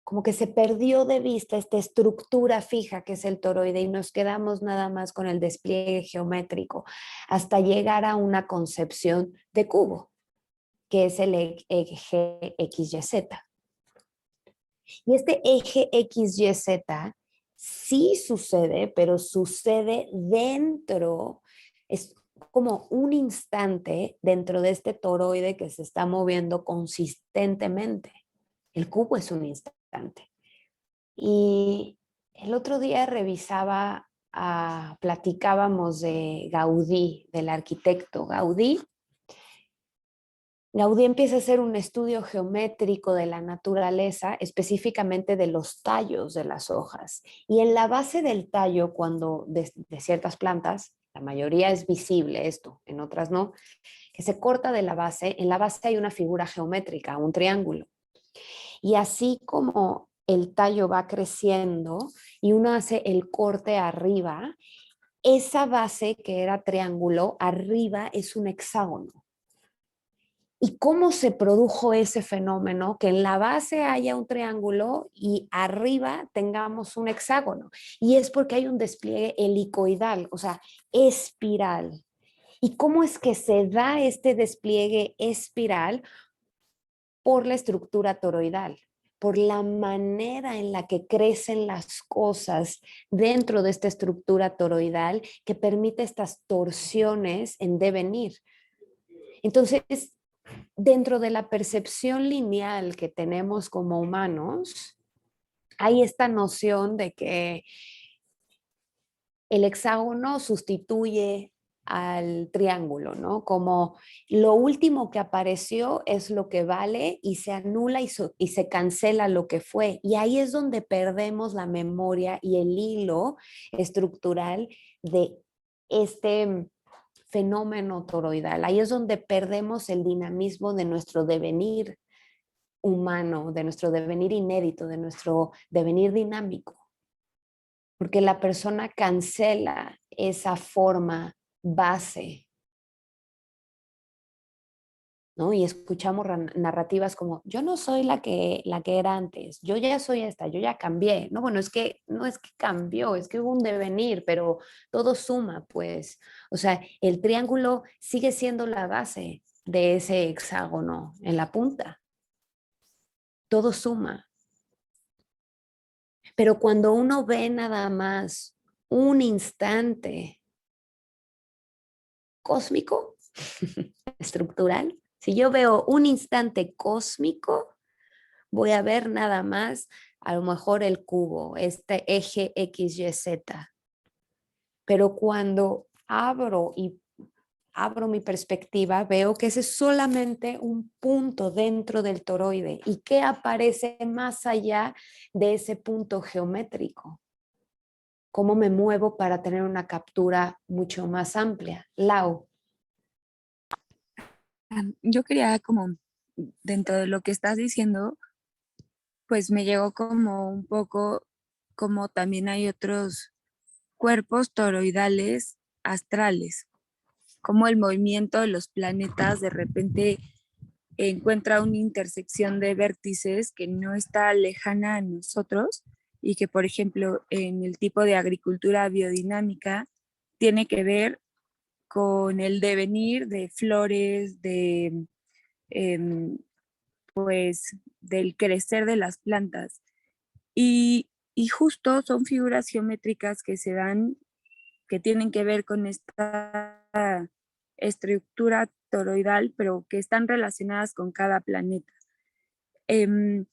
como que se perdió de vista esta estructura fija que es el toroide y nos quedamos nada más con el despliegue geométrico hasta llegar a una concepción de cubo, que es el eje XYZ. Y este eje XYZ sí sucede, pero sucede dentro, es como un instante dentro de este toroide que se está moviendo consistentemente. El cubo es un instante. Y el otro día revisaba, platicábamos de Gaudí, del arquitecto Gaudí. Gaudí empieza a hacer un estudio geométrico de la naturaleza, específicamente de los tallos de las hojas. Y en la base del tallo, cuando de ciertas plantas, la mayoría es visible esto, en otras no, que se corta de la base, en la base hay una figura geométrica, un triángulo. Y así como el tallo va creciendo y uno hace el corte arriba, esa base que era triángulo, arriba es un hexágono. ¿Y cómo se produjo ese fenómeno? Que en la base haya un triángulo y arriba tengamos un hexágono. Y es porque hay un despliegue helicoidal, o sea, espiral. ¿Y cómo es que se da este despliegue espiral? Por la estructura toroidal, por la manera en la que crecen las cosas dentro de esta estructura toroidal que permite estas torsiones en devenir. Entonces, dentro de la percepción lineal que tenemos como humanos, hay esta noción de que el hexágono sustituye al triángulo, ¿no? Como lo último que apareció es lo que vale y se anula y se cancela lo que fue. Y ahí es donde perdemos la memoria y el hilo estructural de este fenómeno toroidal. Ahí es donde perdemos el dinamismo de nuestro devenir humano, de nuestro devenir inédito, de nuestro devenir dinámico. Porque la persona cancela esa forma base, ¿no? Y escuchamos narrativas como, yo no soy la que era antes, yo ya soy esta, yo ya cambié. No, bueno, es que no es que cambió, es que hubo un devenir, pero todo suma, pues. O sea, el triángulo sigue siendo la base de ese hexágono en la punta. Todo suma. Pero cuando uno ve nada más un instante cósmico, estructural, si yo veo un instante cósmico, voy a ver nada más a lo mejor el cubo, este eje XYZ. Pero cuando abro mi perspectiva, veo que ese es solamente un punto dentro del toroide y que aparece más allá de ese punto geométrico. ¿Cómo me muevo para tener una captura mucho más amplia? Lau. Yo quería como, dentro de lo que estás diciendo, pues me llegó como un poco, como también hay otros cuerpos toroidales astrales, como el movimiento de los planetas de repente encuentra una intersección de vértices que no está lejana a nosotros y que, por ejemplo, en el tipo de agricultura biodinámica tiene que ver con el devenir de flores, de pues del crecer de las plantas. Y justo son figuras geométricas que se dan, que tienen que ver con esta estructura toroidal, pero que están relacionadas con cada planeta. Em,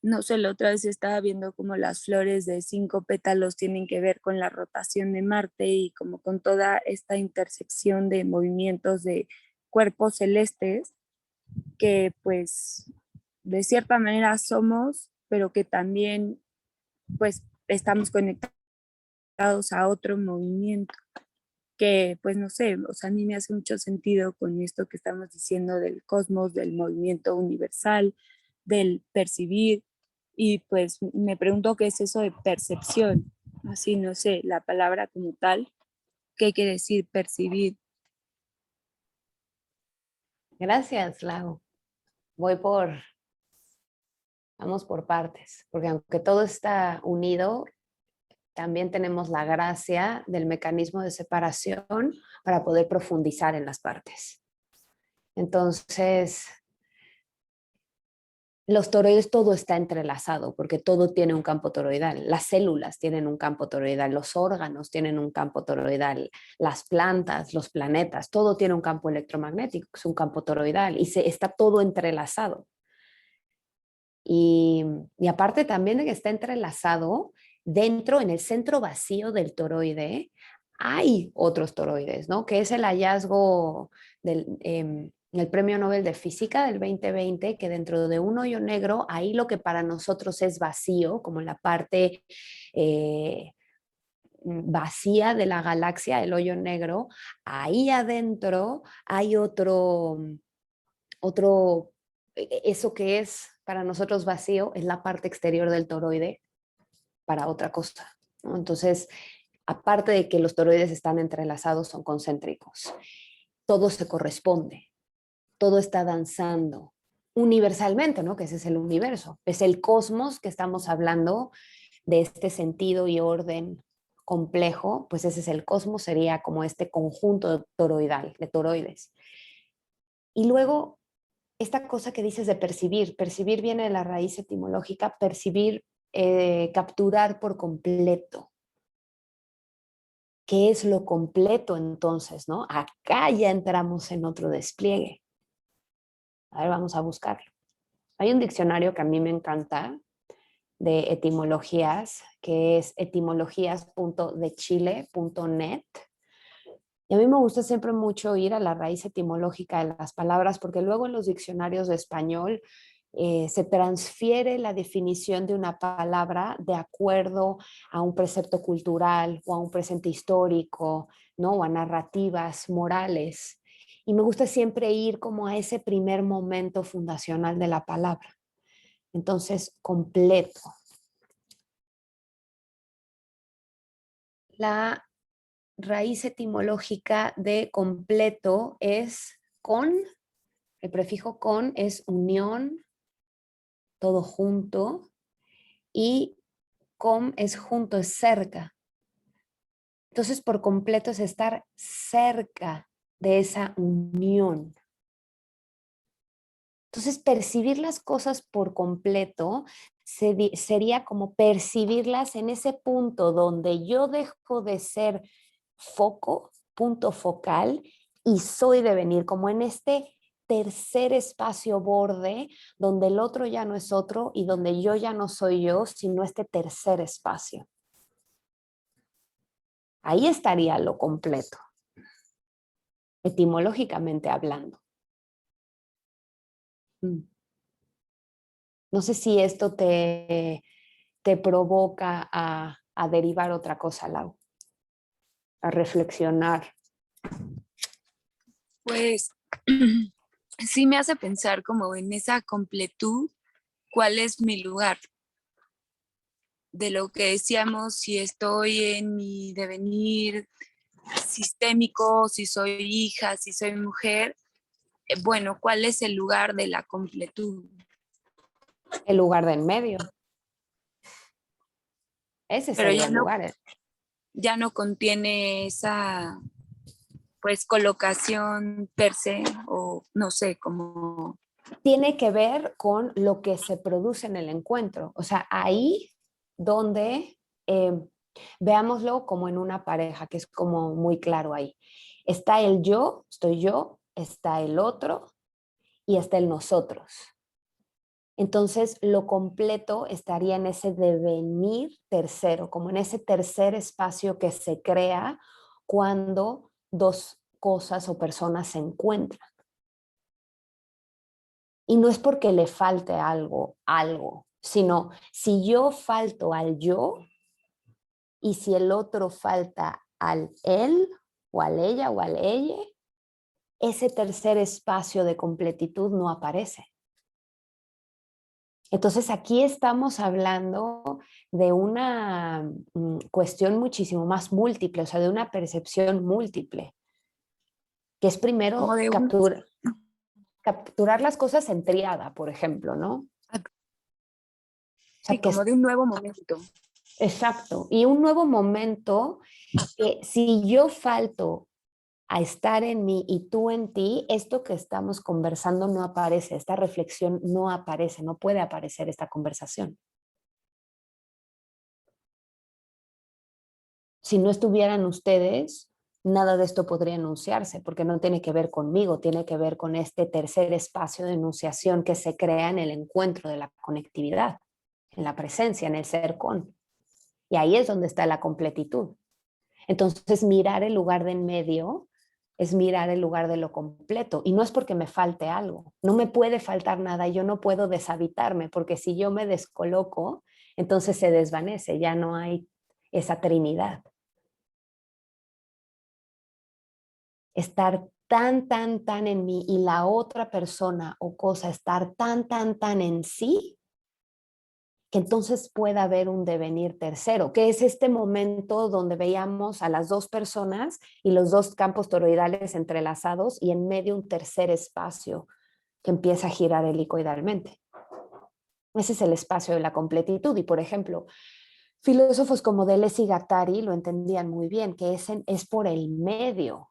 no sé, la otra vez estaba viendo como las flores de 5 pétalos tienen que ver con la rotación de Marte y como con toda esta intersección de movimientos de cuerpos celestes que pues de cierta manera somos, pero que también pues estamos conectados a otro movimiento que pues no sé, o sea, a mí me hace mucho sentido con esto que estamos diciendo del cosmos, del movimiento universal, del percibir y pues me pregunto qué es eso de percepción, así no sé, la palabra como tal, ¿Qué quiere decir percibir? Gracias, Lau. Vamos por partes, porque aunque todo está unido, también tenemos la gracia del mecanismo de separación para poder profundizar en las partes. Entonces, los toroides, todo está entrelazado porque todo tiene un campo toroidal. Las células tienen un campo toroidal, los órganos tienen un campo toroidal, las plantas, los planetas, todo tiene un campo electromagnético, es un campo toroidal y está todo entrelazado. Y aparte también de que está entrelazado, dentro, en el centro vacío del toroide, hay otros toroides, ¿no? Que es el hallazgo del Premio Nobel de Física del 2020, que dentro de un hoyo negro, ahí lo que para nosotros es vacío, como la parte vacía de la galaxia, el hoyo negro, ahí adentro hay eso que es para nosotros vacío, es la parte exterior del toroide para otra cosa, ¿no? Entonces, aparte de que los toroides están entrelazados, son concéntricos. Todo se corresponde, todo está danzando universalmente, ¿no? Que ese es el universo, es el cosmos que estamos hablando de este sentido y orden complejo, pues ese es el cosmos, sería como este conjunto toroidal, de toroides. Y luego, esta cosa que dices de percibir, percibir viene de la raíz etimológica, percibir, capturar por completo. ¿Qué es lo completo entonces, no? Acá ya entramos en otro despliegue. A ver, vamos a buscarlo. Hay un diccionario que a mí me encanta de etimologías, que es etimologías.dechile.net. Y a mí me gusta siempre mucho ir a la raíz etimológica de las palabras, porque luego en los diccionarios de español se transfiere la definición de una palabra de acuerdo a un precepto cultural o a un presente histórico, ¿no? O a narrativas morales. Y me gusta siempre ir como a ese primer momento fundacional de la palabra. Entonces, completo. La raíz etimológica de completo es con, el prefijo con es unión, todo junto, y com es junto, es cerca. Entonces, por completo es estar cerca de esa unión. Entonces, percibir las cosas por completo sería como percibirlas en ese punto donde yo dejo de ser foco, punto focal, y soy devenir, como en este tercer espacio borde donde el otro ya no es otro y donde yo ya no soy yo, sino este tercer espacio. Ahí estaría lo completo, etimológicamente hablando. No sé si esto te provoca a derivar otra cosa, Lau, a reflexionar. Pues sí me hace pensar como en esa completud, ¿cuál es mi lugar? De lo que decíamos, si estoy en mi devenir sistémico, si soy hija, si soy mujer, bueno, ¿cuál es el lugar de la completud? El lugar de en medio. Ese Pero sería el lugar. ya no contiene esa pues colocación per se o no sé, como... Tiene que ver con lo que se produce en el encuentro. O sea, ahí donde, veámoslo como en una pareja, que es como muy claro ahí. Está el yo, estoy yo, está el otro y está el nosotros. Entonces, lo completo estaría en ese devenir tercero, como en ese tercer espacio que se crea cuando dos cosas o personas se encuentran. Y no es porque le falte algo, sino si yo falto al yo y si el otro falta al él o al ella o al ella, ese tercer espacio de completitud no aparece. Entonces aquí estamos hablando de una cuestión muchísimo más múltiple, o sea, de una percepción múltiple, que es primero como de un, capturar las cosas en tríada, por ejemplo, ¿no? O sea, sí, como de un nuevo momento. exacto. Y un nuevo momento que si yo falto a estar en mí y tú en ti, esto que estamos conversando no aparece, esta reflexión no aparece, no puede aparecer esta conversación. Si no estuvieran ustedes, nada de esto podría enunciarse, porque no tiene que ver conmigo, tiene que ver con este tercer espacio de enunciación que se crea en el encuentro de la conectividad, en la presencia, en el ser con. Y ahí es donde está la completitud. Entonces, mirar el lugar de en medio es mirar el lugar de lo completo. Y no es porque me falte algo, no me puede faltar nada, yo no puedo deshabitarme, porque si yo me descoloco, entonces se desvanece, ya no hay esa trinidad. Estar tan, tan, tan en mí y la otra persona o cosa estar tan, tan, tan en sí, que entonces pueda haber un devenir tercero, que es este momento donde veíamos a las dos personas y los dos campos toroidales entrelazados y en medio un tercer espacio que empieza a girar helicoidalmente. Ese es el espacio de la completitud. Y por ejemplo, filósofos como Deleuze y Guattari lo entendían muy bien, que es por el medio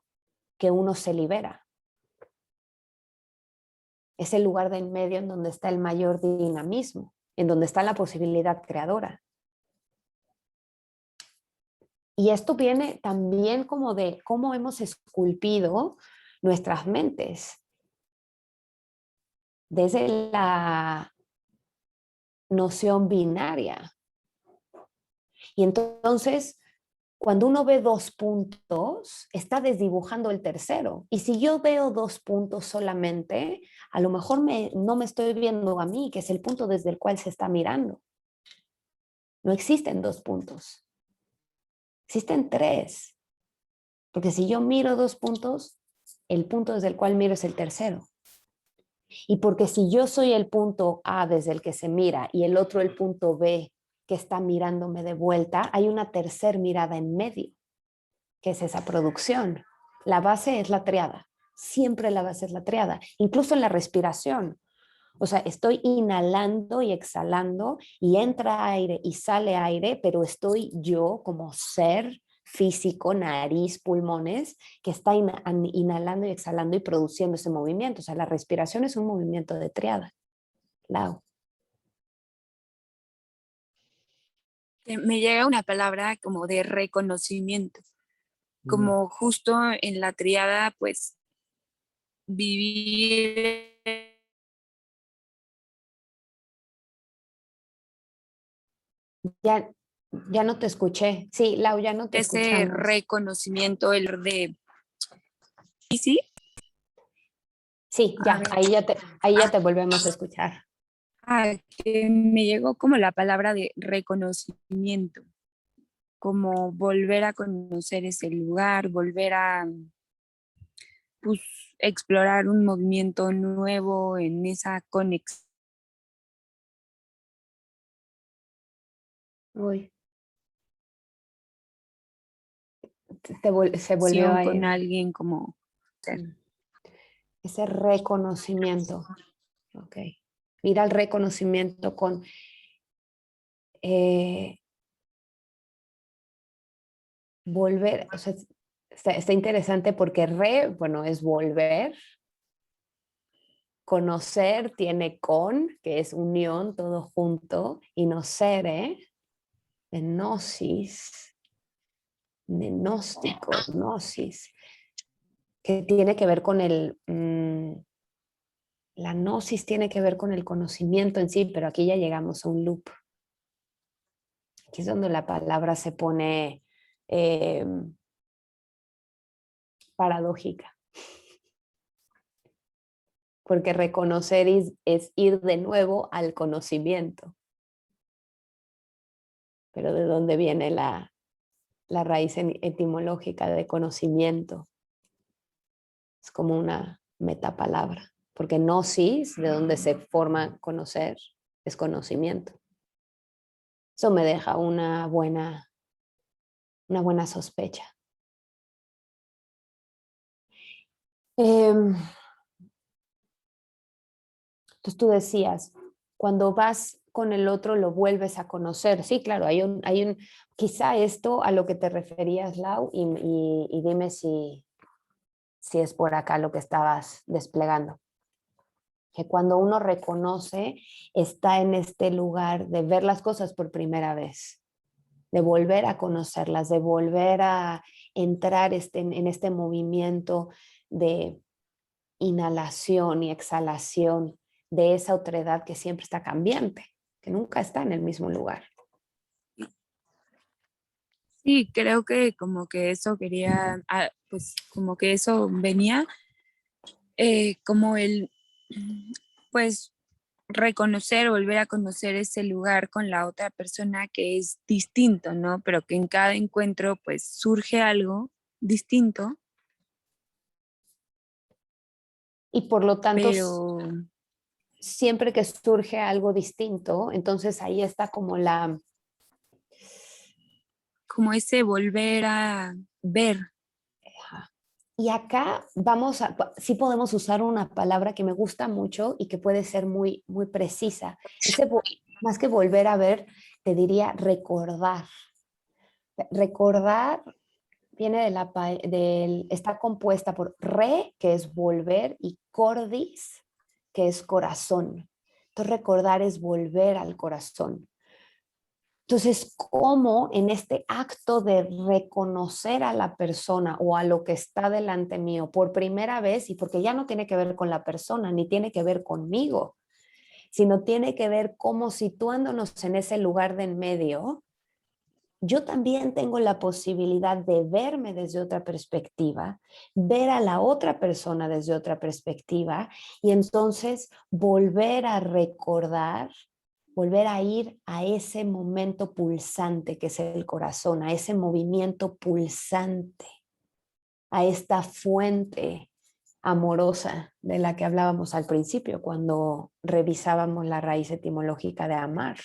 que uno se libera. Es el lugar de en medio en donde está el mayor dinamismo, en donde está la posibilidad creadora. Y esto viene también como de cómo hemos esculpido nuestras mentes desde la noción binaria. Y entonces, cuando uno ve dos puntos, está desdibujando el tercero. Y si yo veo dos puntos solamente, a lo mejor no me estoy viendo a mí, que es el punto desde el cual se está mirando. No existen dos puntos. Existen tres. Porque si yo miro dos puntos, el punto desde el cual miro es el tercero. Y porque si yo soy el punto A desde el que se mira y el otro el punto B que está mirándome de vuelta, hay una tercer mirada en medio, que es esa producción. La base es la triada. Siempre la base es la triada. Incluso en la respiración. O sea, estoy inhalando y exhalando y entra aire y sale aire, pero estoy yo como ser físico, nariz, pulmones, que está inhalando y exhalando y produciendo ese movimiento. O sea, la respiración es un movimiento de triada. Lao. Me llega una palabra como de reconocimiento, como justo en la triada, pues vivir Ya, ya no te escuché. Sí, Lau, ya no te ese escuchamos. reconocimiento, el de... ¿Y sí? Sí, A ya, ver. ahí ya te volvemos a escuchar. Que me llegó como la palabra de reconocimiento, como volver a conocer ese lugar, volver a pues, explorar un movimiento nuevo en esa conexión Uy, se volvió a con ir. alguien como... Ese reconocimiento. Ok. Mira el reconocimiento con eh, volver. O sea, está interesante porque bueno, es volver. Conocer tiene con, que es unión, todo junto. Y nocere, de gnosis, de gnóstico, gnosis, que tiene que ver con la gnosis tiene que ver con el conocimiento en sí, pero aquí ya llegamos a un loop. Aquí es donde la palabra se pone eh, paradójica, porque reconocer es ir de nuevo al conocimiento. Pero ¿de dónde viene la raíz etimológica de conocimiento? Es como una metapalabra, porque gnosis, de donde se forma conocer, desconocimiento. Eso me deja una buena sospecha. Entonces tú decías, cuando vas con el otro lo vuelves a conocer. Sí, claro, quizá esto a lo que te referías, Lau, y dime si es por acá lo que estabas desplegando. Que cuando uno reconoce, está en este lugar de ver las cosas por primera vez, de volver a conocerlas, de volver a entrar en este movimiento de inhalación y exhalación de esa otredad que siempre está cambiante, que nunca está en el mismo lugar. Sí, creo que como que eso quería, pues como que eso venía, como el, pues reconocer, volver a conocer ese lugar con la otra persona que es distinto, ¿no? Pero que en cada encuentro pues surge algo distinto, Y por lo tanto, pero siempre que surge algo distinto, entonces ahí está como ese volver a ver. Y acá sí podemos usar una palabra que me gusta mucho y que puede ser muy, muy precisa. Más que volver a ver, te diría recordar. Recordar viene está compuesta por re, que es volver, y cordis, que es corazón. Entonces recordar es volver al corazón. Entonces, ¿cómo en este acto de reconocer a la persona o a lo que está delante mío por primera vez, y porque ya no tiene que ver con la persona, ni tiene que ver conmigo, sino tiene que ver cómo situándonos en ese lugar de en medio, yo también tengo la posibilidad de verme desde otra perspectiva, ver a la otra persona desde otra perspectiva y entonces volver a recordar, volver a ir a ese momento pulsante que es el corazón, a ese movimiento pulsante, a esta fuente amorosa de la que hablábamos al principio cuando revisábamos la raíz etimológica de amar.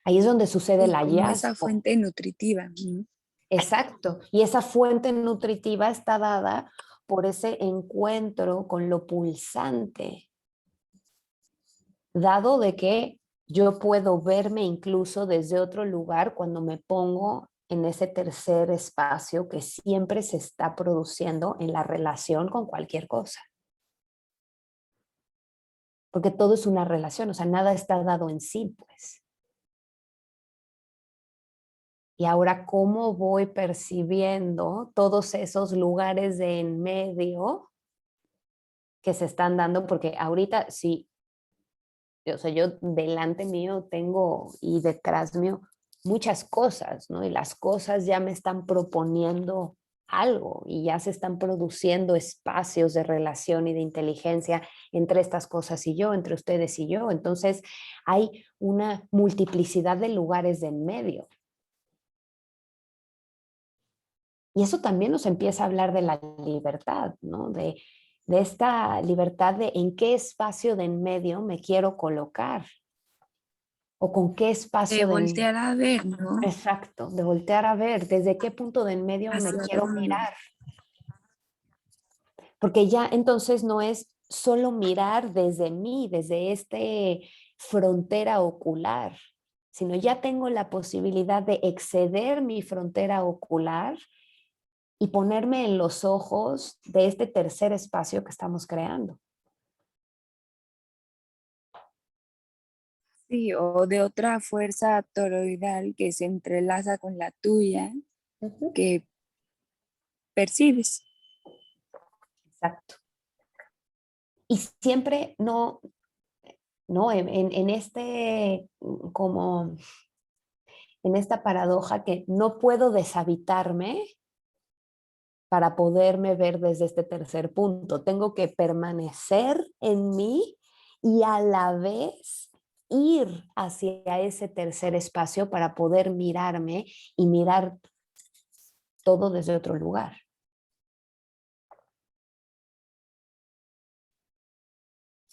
Ahí es donde sucede el Y como esa hallazgo. fuente nutritiva, ¿no? Exacto. Y esa fuente nutritiva está dada por ese encuentro con lo pulsante, dado de que yo puedo verme incluso desde otro lugar cuando me pongo en ese tercer espacio que siempre se está produciendo en la relación con cualquier cosa. Porque todo es una relación, o sea, nada está dado en sí, pues. Y ahora, ¿cómo voy percibiendo todos esos lugares de en medio que se están dando? Porque ahorita sí, o sea, yo delante mío tengo y detrás mío muchas cosas, ¿no? Y las cosas ya me están proponiendo algo y ya se están produciendo espacios de relación y de inteligencia entre estas cosas y yo, entre ustedes y yo. Entonces, hay una multiplicidad de lugares de en medio. Y eso también nos empieza a hablar de la libertad, ¿no? De esta libertad de en qué espacio de en medio me quiero colocar o con qué De espacio voltear a ver, ¿no? exacto, de voltear a ver, desde qué punto de en medio me Hacia quiero dónde. mirar. Porque ya entonces no es solo mirar desde mí, desde este frontera ocular, sino ya tengo la posibilidad de exceder mi frontera ocular y ponerme en los ojos de este tercer espacio que estamos creando. Sí, o de otra fuerza toroidal que se entrelaza con la tuya, Ujú. que percibes. Exacto. Y siempre no en como en esta paradoja que no puedo deshabitarme para poderme ver desde este tercer punto. Tengo que permanecer en mí y a la vez ir hacia ese tercer espacio para poder mirarme y mirar todo desde otro lugar.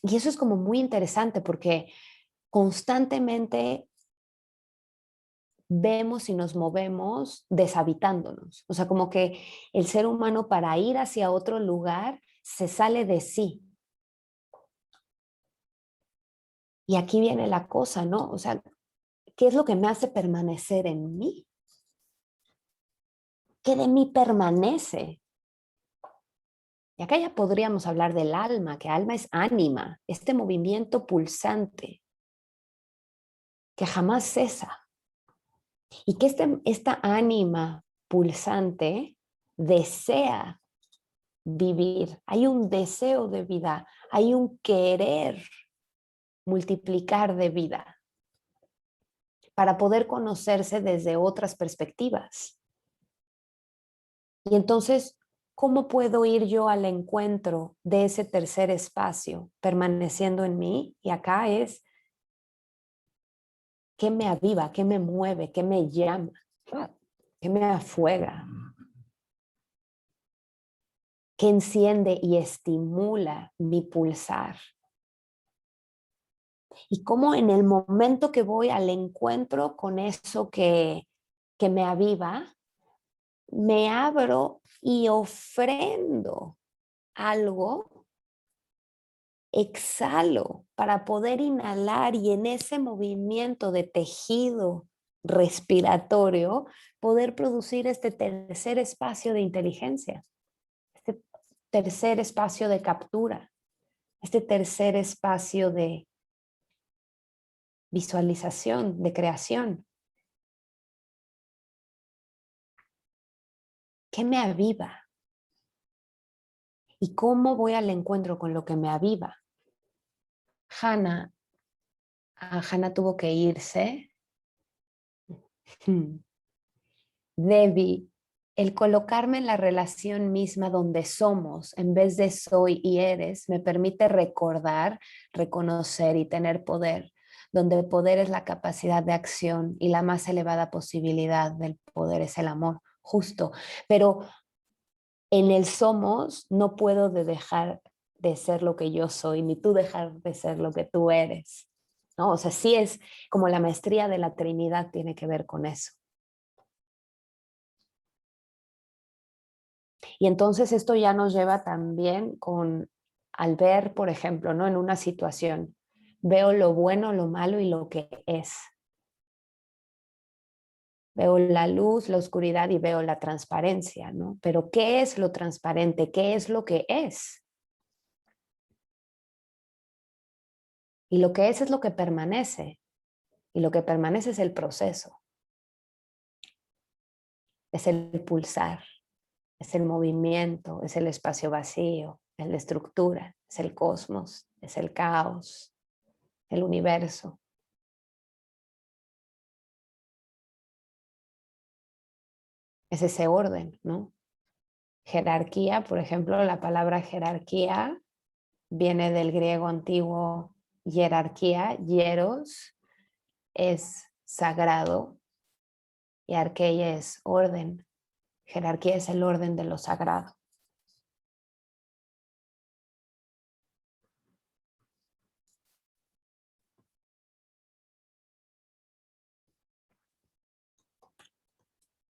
Y eso es como muy interesante porque constantemente vemos y nos movemos deshabitándonos. O sea, como que el ser humano para ir hacia otro lugar se sale de sí. Y aquí viene la cosa, ¿no? O sea, ¿qué es lo que me hace permanecer en mí? ¿Qué de mí permanece? Y acá ya podríamos hablar del alma, que alma es ánima, este movimiento pulsante que jamás cesa. Y que esta ánima pulsante desea vivir. Hay un deseo de vida, hay un querer multiplicar de vida para poder conocerse desde otras perspectivas. Y entonces, ¿cómo puedo ir yo al encuentro de ese tercer espacio permaneciendo en mí? Y acá es, ¿qué me aviva? ¿Qué me mueve? ¿Qué me llama? ¿Qué me afuega? ¿Qué enciende y estimula mi pulsar? Y cómo en el momento que voy al encuentro con eso que me aviva, me abro y ofrendo algo, exhalo para poder inhalar y en ese movimiento de tejido respiratorio poder producir este tercer espacio de inteligencia, este tercer espacio de captura, este tercer espacio de visualización, de creación. ¿Qué me aviva? ¿Y cómo voy al encuentro con lo que me aviva? Hannah tuvo que irse. Debbie, el colocarme en la relación misma donde somos en vez de soy y eres me permite recordar, reconocer y tener poder, donde el poder es la capacidad de acción y la más elevada posibilidad del poder es el amor, justo. Pero en el somos no puedo dejar de ser lo que yo soy, ni tú dejar de ser lo que tú eres, ¿no? O sea, sí es como la maestría de la Trinidad tiene que ver con eso. Y entonces esto ya nos lleva también con, al ver, por ejemplo, ¿no? En una situación, veo lo bueno, lo malo y lo que es. Veo la luz, la oscuridad y veo la transparencia, ¿no? Pero ¿qué es lo transparente? ¿Qué es lo que es? Y lo que es lo que permanece. Y lo que permanece es el proceso. Es el pulsar, es el movimiento, es el espacio vacío, es la estructura, es el cosmos, es el caos, el universo. Es ese orden, ¿no? Jerarquía, por ejemplo, la palabra jerarquía viene del griego antiguo jerarquía, hieros es sagrado y arqueia es orden. Jerarquía es el orden de lo sagrado.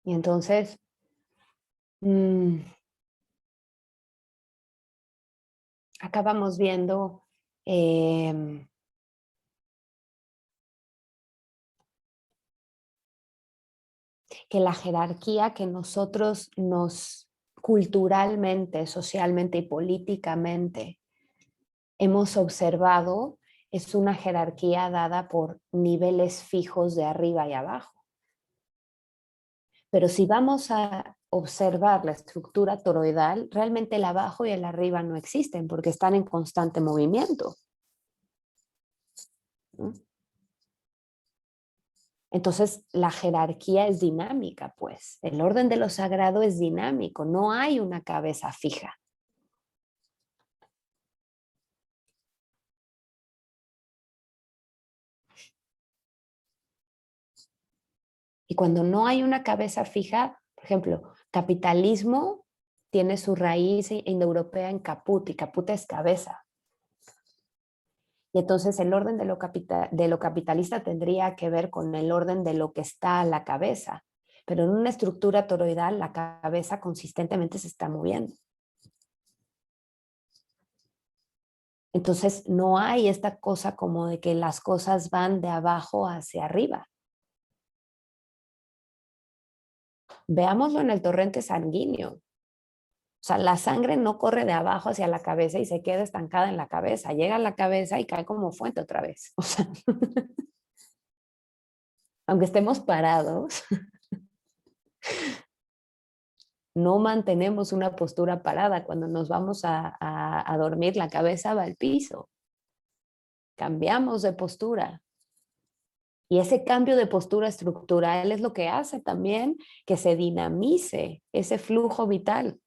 Y entonces, acabamos viendo que la jerarquía que nosotros nos culturalmente, socialmente y políticamente hemos observado es una jerarquía dada por niveles fijos de arriba y abajo. Pero si vamos a observar la estructura toroidal, realmente el abajo y el arriba no existen porque están en constante movimiento. ¿No? Entonces, la jerarquía es dinámica, pues. El orden de lo sagrado es dinámico, no hay una cabeza fija. Y cuando no hay una cabeza fija, por ejemplo, capitalismo tiene su raíz indoeuropea en caput, y caput es cabeza. Y entonces el orden de lo capitalista tendría que ver con el orden de lo que está a la cabeza. Pero en una estructura toroidal la cabeza consistentemente se está moviendo. Entonces no hay esta cosa como de que las cosas van de abajo hacia arriba. Veámoslo en el torrente sanguíneo. O sea, la sangre no corre de abajo hacia la cabeza y se queda estancada en la cabeza. Llega a la cabeza y cae como fuente otra vez. O sea, aunque estemos parados, no mantenemos una postura parada. Cuando nos vamos a dormir, la cabeza va al piso. Cambiamos de postura. Y ese cambio de postura estructural es lo que hace también que se dinamice ese flujo vital.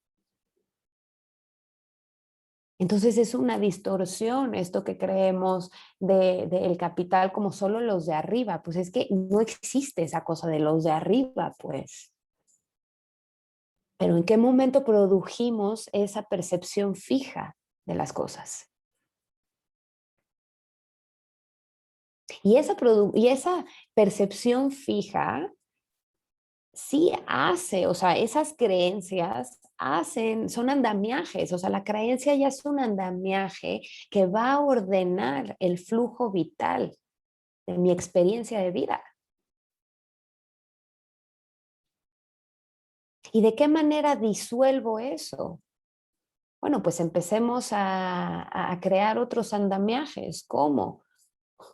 Entonces es una distorsión esto que creemos del capital como solo los de arriba. Pues es que no existe esa cosa de los de arriba, pues. Pero ¿en qué momento produjimos esa percepción fija de las cosas? Y esa percepción fija sí hace, o sea, esas creencias son andamiajes, o sea, la creencia ya es un andamiaje que va a ordenar el flujo vital de mi experiencia de vida. ¿Y de qué manera disuelvo eso? Bueno, pues empecemos a crear otros andamiajes. ¿Cómo?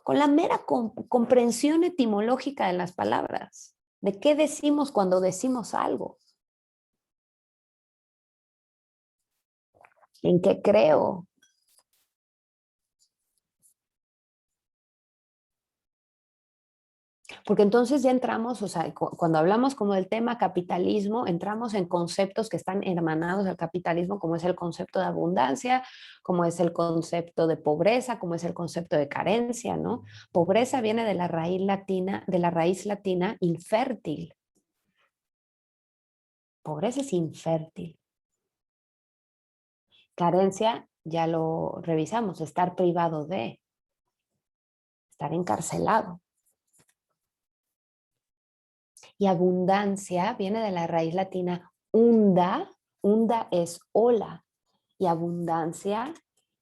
Con la mera comprensión etimológica de las palabras. ¿De qué decimos cuando decimos algo? ¿En qué creo? Porque entonces ya entramos, o sea, cuando hablamos como del tema capitalismo, entramos en conceptos que están hermanados al capitalismo, como es el concepto de abundancia, como es el concepto de pobreza, como es el concepto de carencia, ¿no? Pobreza viene de la raíz latina infértil. Pobreza es infértil. Carencia, ya lo revisamos, estar privado de, estar encarcelado. Y abundancia viene de la raíz latina unda, unda es ola, y abundancia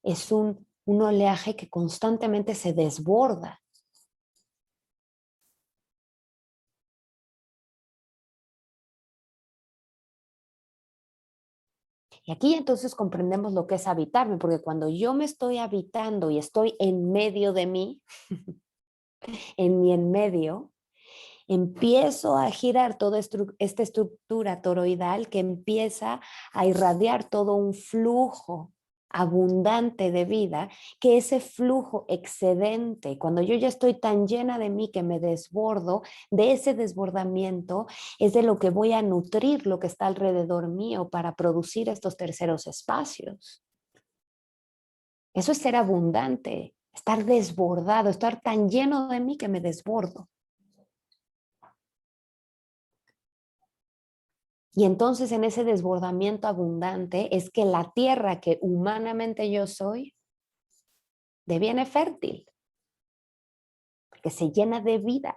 es un oleaje que constantemente se desborda. Y aquí entonces comprendemos lo que es habitarme, porque cuando yo me estoy habitando y estoy en medio de mí, en mi en medio, empiezo a girar toda esta estructura toroidal que empieza a irradiar todo un flujo abundante de vida, que ese flujo excedente, cuando yo ya estoy tan llena de mí que me desbordo, de ese desbordamiento es de lo que voy a nutrir lo que está alrededor mío para producir estos terceros espacios. Eso es ser abundante, estar desbordado, estar tan lleno de mí que me desbordo. Y entonces en ese desbordamiento abundante es que la tierra que humanamente yo soy deviene fértil, porque se llena de vida.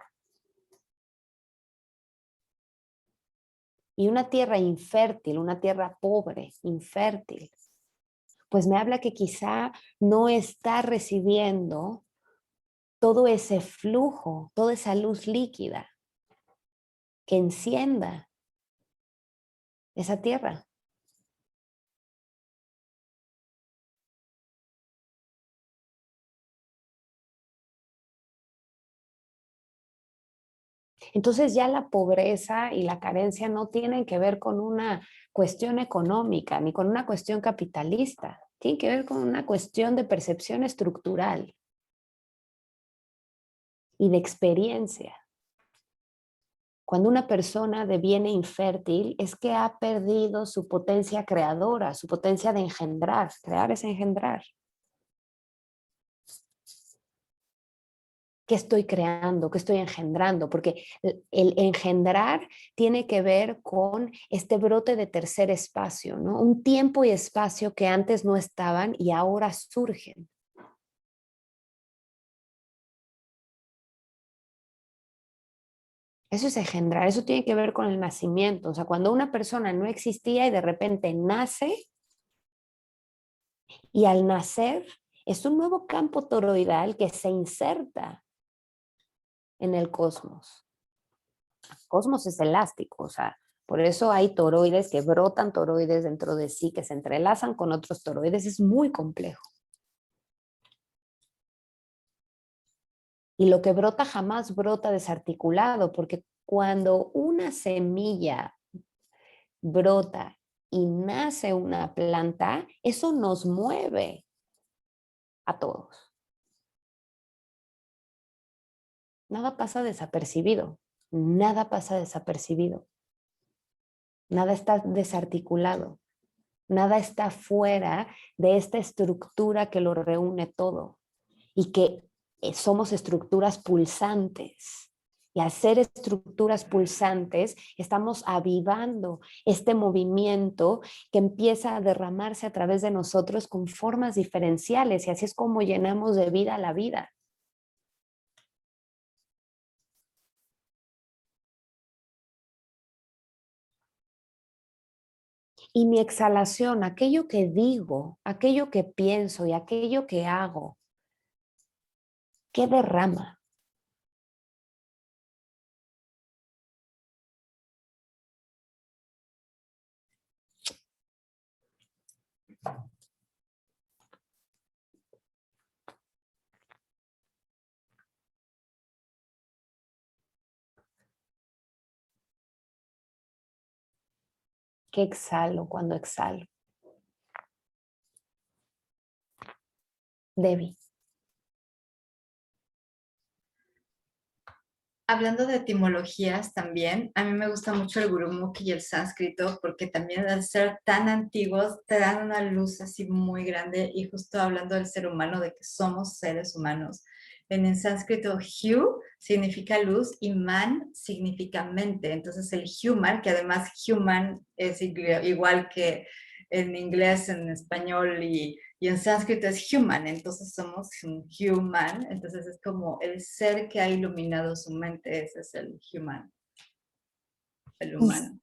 Y una tierra infértil, una tierra pobre, infértil, pues me habla que quizá no está recibiendo todo ese flujo, toda esa luz líquida que encienda esa tierra. Entonces ya la pobreza y la carencia no tienen que ver con una cuestión económica ni con una cuestión capitalista. Tienen que ver con una cuestión de percepción estructural y de experiencia. Cuando una persona deviene infértil es que ha perdido su potencia creadora, su potencia de engendrar. Crear es engendrar. ¿Qué estoy creando? ¿Qué estoy engendrando? Porque el engendrar tiene que ver con este brote de tercer espacio, ¿no? Un tiempo y espacio que antes no estaban y ahora surgen. Eso es engendrar, eso tiene que ver con el nacimiento. O sea, cuando una persona no existía y de repente nace, y al nacer es un nuevo campo toroidal que se inserta en el cosmos. El cosmos es elástico, o sea, por eso hay toroides que brotan toroides dentro de sí, que se entrelazan con otros toroides. Es muy complejo. Y lo que brota jamás brota desarticulado, porque cuando una semilla brota y nace una planta, eso nos mueve a todos. Nada pasa desapercibido, nada pasa desapercibido, nada está desarticulado, nada está fuera de esta estructura que lo reúne todo y que somos estructuras pulsantes. Y al ser estructuras pulsantes, estamos avivando este movimiento que empieza a derramarse a través de nosotros con formas diferenciales y así es como llenamos de vida la vida. Y mi exhalación, aquello que digo, aquello que pienso y aquello que hago, ¿qué derrama? ¿Qué exhalo cuando exhalo? Debbie. Hablando de etimologías también, a mí me gusta mucho el Gurumukhi y el sánscrito porque también al ser tan antiguos te dan una luz así muy grande y justo hablando del ser humano, de que somos seres humanos. En el sánscrito, hu significa luz y man significa mente. Entonces el human, que además human es igual que en inglés, en español y en sánscrito es human, entonces somos un human, entonces es como el ser que ha iluminado su mente, ese es el human, el humano.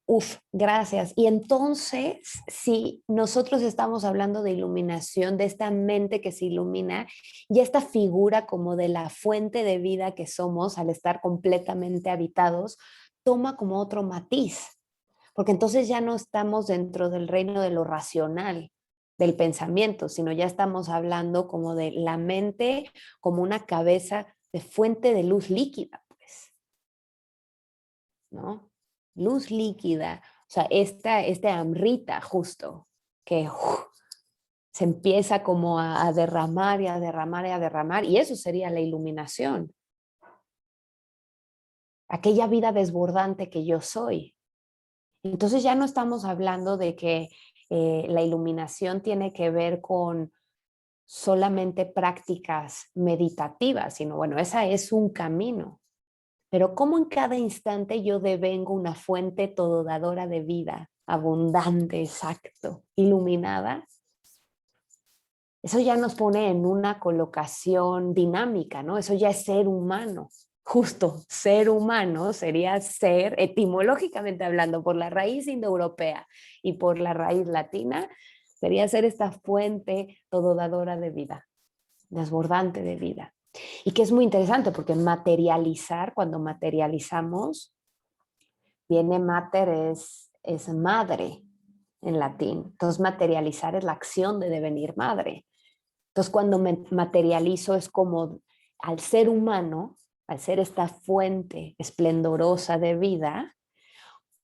Uf, gracias. Y entonces, si nosotros estamos hablando de iluminación, de esta mente que se ilumina y esta figura como de la fuente de vida que somos al estar completamente habitados, toma como otro matiz, porque entonces ya no estamos dentro del reino de lo racional, del pensamiento, sino ya estamos hablando como de la mente como una cabeza de fuente de luz líquida, pues, ¿no? Luz líquida, o sea, este amrita justo, que se empieza como a derramar y a derramar y a derramar, y eso sería la iluminación, aquella vida desbordante que yo soy. Entonces ya no estamos hablando de que la iluminación tiene que ver con solamente prácticas meditativas, sino bueno, esa es un camino. Pero cómo en cada instante yo devengo una fuente tododadora de vida, abundante, exacto, iluminada, eso ya nos pone en una colocación dinámica, ¿no? Eso ya es ser humano. Justo, ser humano sería ser, etimológicamente hablando, por la raíz indoeuropea y por la raíz latina, sería ser esta fuente tododadora de vida, desbordante de vida. Y que es muy interesante porque materializar, cuando materializamos, viene mater es madre en latín. Entonces materializar es la acción de devenir madre. Entonces cuando me materializo es como al ser humano, al ser esta fuente esplendorosa de vida,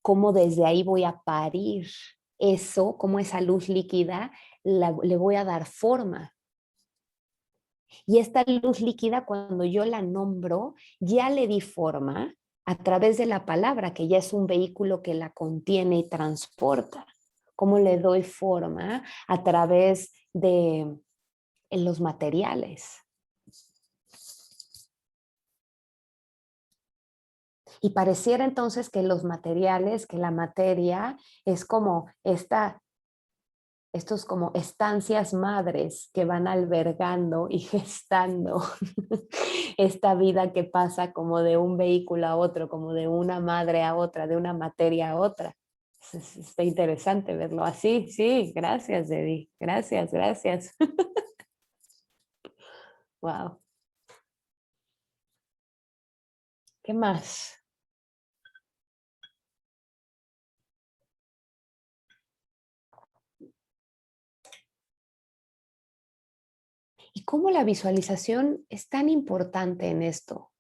como desde ahí voy a parir eso, como esa luz líquida, le voy a dar forma. Y esta luz líquida, cuando yo la nombro, ya le di forma a través de la palabra, que ya es un vehículo que la contiene y transporta. ¿Cómo le doy forma? A través de los materiales. Y pareciera entonces que los materiales, que la materia es como esta estos como estancias madres que van albergando y gestando esta vida que pasa como de un vehículo a otro, como de una madre a otra, de una materia a otra. Está interesante verlo así. Sí, gracias, Eddie. Gracias, gracias. Wow. ¿Qué más? ¿Y cómo la visualización es tan importante en esto?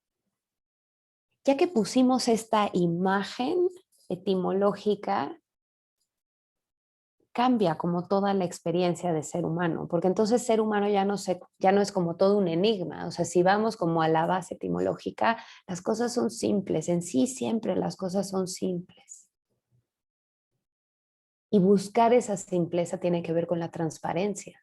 Ya que pusimos esta imagen etimológica, cambia como toda la experiencia de ser humano, porque entonces ser humano ya no es como todo un enigma. O sea, si vamos como a la base etimológica, las cosas son simples, en sí siempre las cosas son simples. Y buscar esa simpleza tiene que ver con la transparencia.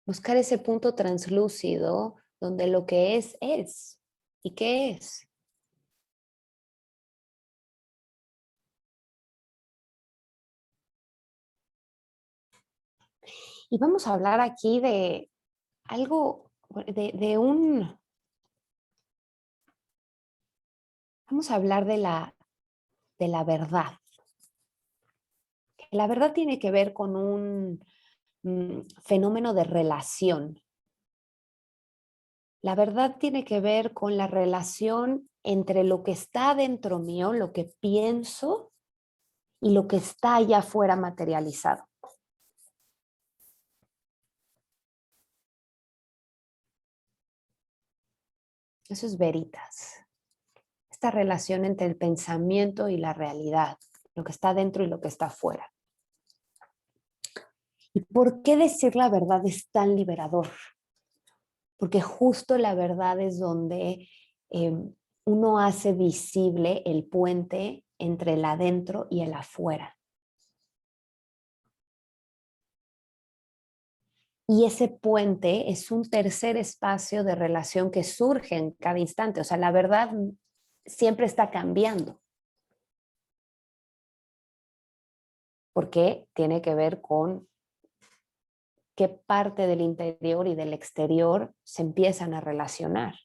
Buscar ese punto translúcido donde lo que es. ¿Y qué es? Y vamos a hablar aquí de algo, vamos a hablar de la verdad. La verdad tiene que ver con un fenómeno de relación. La verdad tiene que ver con la relación entre lo que está dentro mío, lo que pienso, y lo que está allá afuera materializado. Eso es veritas. Esta relación entre el pensamiento y la realidad, lo que está dentro y lo que está afuera. ¿Y por qué decir la verdad es tan liberador? Porque justo la verdad es donde uno hace visible el puente entre el adentro y el afuera. Y ese puente es un tercer espacio de relación que surge en cada instante. O sea, la verdad siempre está cambiando. Porque tiene que ver con qué parte del interior y del exterior se empiezan a relacionar.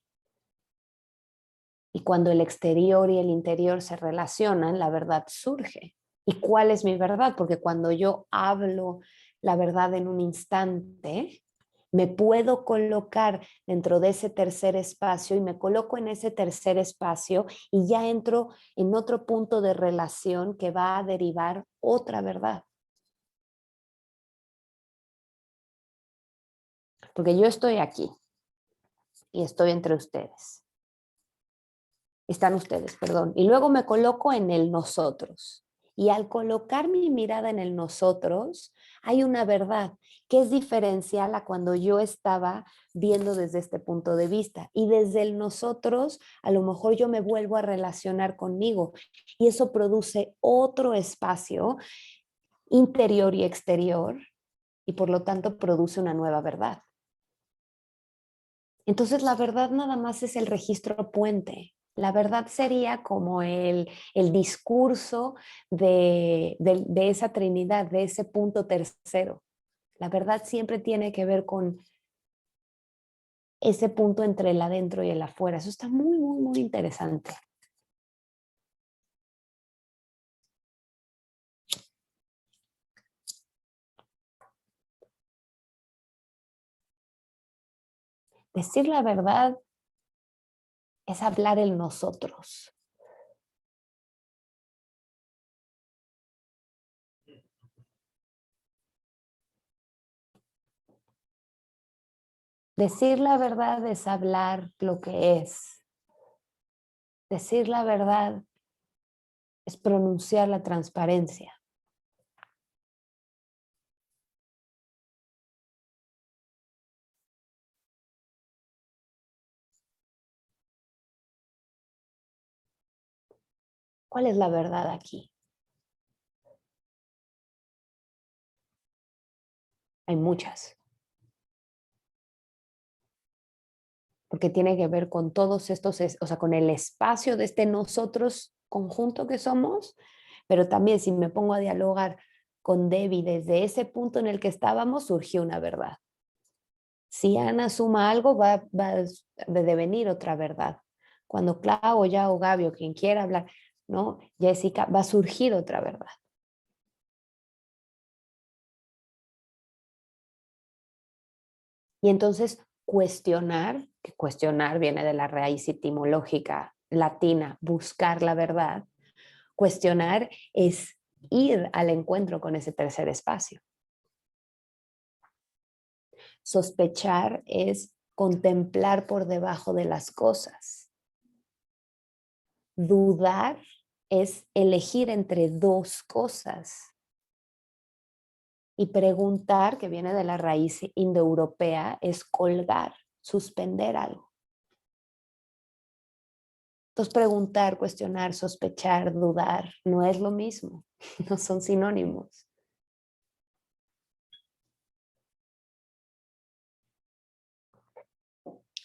Y cuando el exterior y el interior se relacionan, la verdad surge. ¿Y cuál es mi verdad? Porque cuando yo hablo la verdad en un instante, me puedo colocar dentro de ese tercer espacio y me coloco en ese tercer espacio y ya entro en otro punto de relación que va a derivar otra verdad. Porque yo estoy aquí y estoy entre ustedes. Están ustedes, perdón. Y luego me coloco en el nosotros. Y al colocar mi mirada en el nosotros, hay una verdad que es diferencial a cuando yo estaba viendo desde este punto de vista. Y desde el nosotros, a lo mejor yo me vuelvo a relacionar conmigo. Y eso produce otro espacio interior y exterior. Y por lo tanto produce una nueva verdad. Entonces la verdad nada más es el registro puente. La verdad sería como el discurso de esa Trinidad, de ese punto tercero. La verdad siempre tiene que ver con ese punto entre el adentro y el afuera. Eso está muy, muy, muy interesante. Decir la verdad es hablar el nosotros. Decir la verdad es hablar lo que es. Decir la verdad es pronunciar la transparencia. ¿Cuál es la verdad aquí? Hay muchas. Porque tiene que ver con todos estos, o sea, con el espacio de este nosotros conjunto que somos, Pero también si me pongo a dialogar con Debbie desde ese punto en el que estábamos, surgió una verdad. Si Ana suma algo, va a devenir otra verdad. Cuando Clau o ya o Gaby o quien quiera hablar, ¿no? Jessica, va a surgir otra verdad. Y entonces cuestionar, que cuestionar viene de la raíz etimológica latina, buscar la verdad. Cuestionar es ir al encuentro con ese tercer espacio. Sospechar es contemplar por debajo de las cosas. Dudar es elegir entre dos cosas. Y preguntar, que viene de la raíz indoeuropea, es colgar, suspender algo. Entonces preguntar, cuestionar, sospechar, dudar, no es lo mismo, no son sinónimos.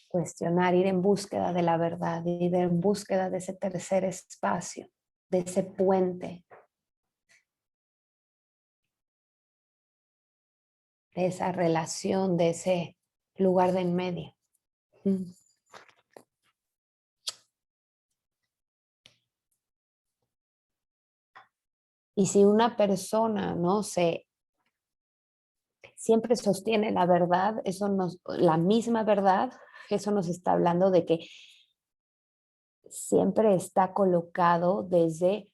Cuestionar, ir en búsqueda de la verdad, ir en búsqueda de ese tercer espacio, de ese puente, de esa relación, de ese lugar de en medio. Y si una persona, no sé, siempre sostiene la verdad, la misma verdad, eso nos está hablando de que siempre está colocado desde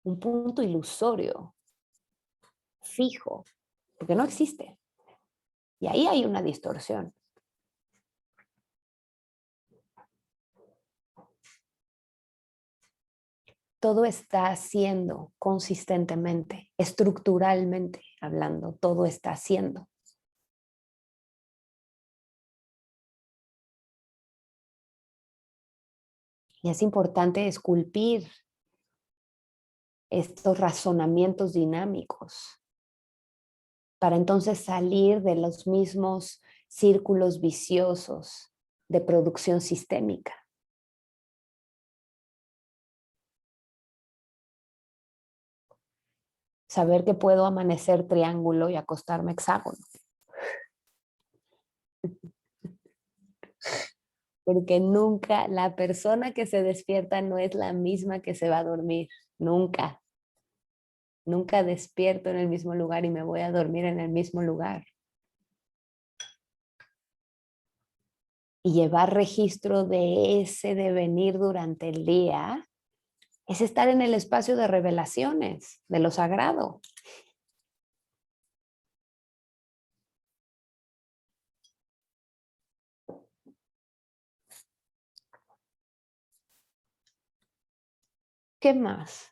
un punto ilusorio, fijo, porque no existe. Y ahí hay una distorsión. Todo está haciendo consistentemente, estructuralmente hablando, todo está haciendo. Y es importante esculpir estos razonamientos dinámicos para entonces salir de los mismos círculos viciosos de producción sistémica. Saber que puedo amanecer triángulo y acostarme hexágono. Porque nunca la persona que se despierta no es la misma que se va a dormir. Nunca. Nunca despierto en el mismo lugar y me voy a dormir en el mismo lugar. Y llevar registro de ese devenir durante el día es estar en el espacio de revelaciones, de lo sagrado. ¿Qué más?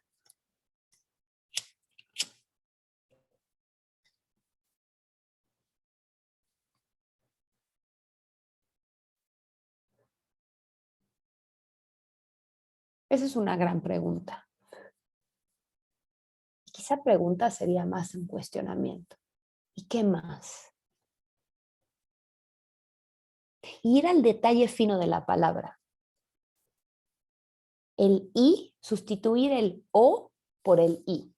Esa es una gran pregunta. Quizá pregunta sería más un cuestionamiento. ¿Y qué más? Ir al detalle fino de la palabra. El y, sustituir el o por el y.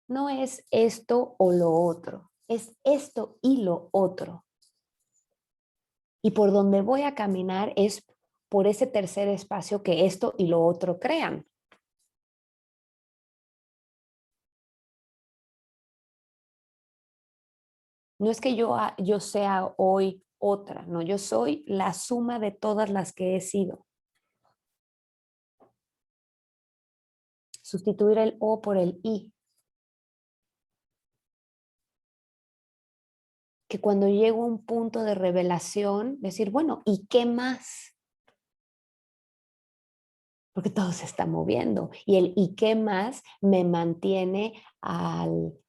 No es esto o lo otro, es esto y lo otro. Y por donde voy a caminar es por ese tercer espacio que esto y lo otro crean. No es que yo sea hoy otra, no, yo soy la suma de todas las que he sido. Sustituir el o por el y. Que cuando llego a un punto de revelación, decir, bueno, ¿y qué más? Porque todo se está moviendo. Y el ¿y qué más? Me mantiene al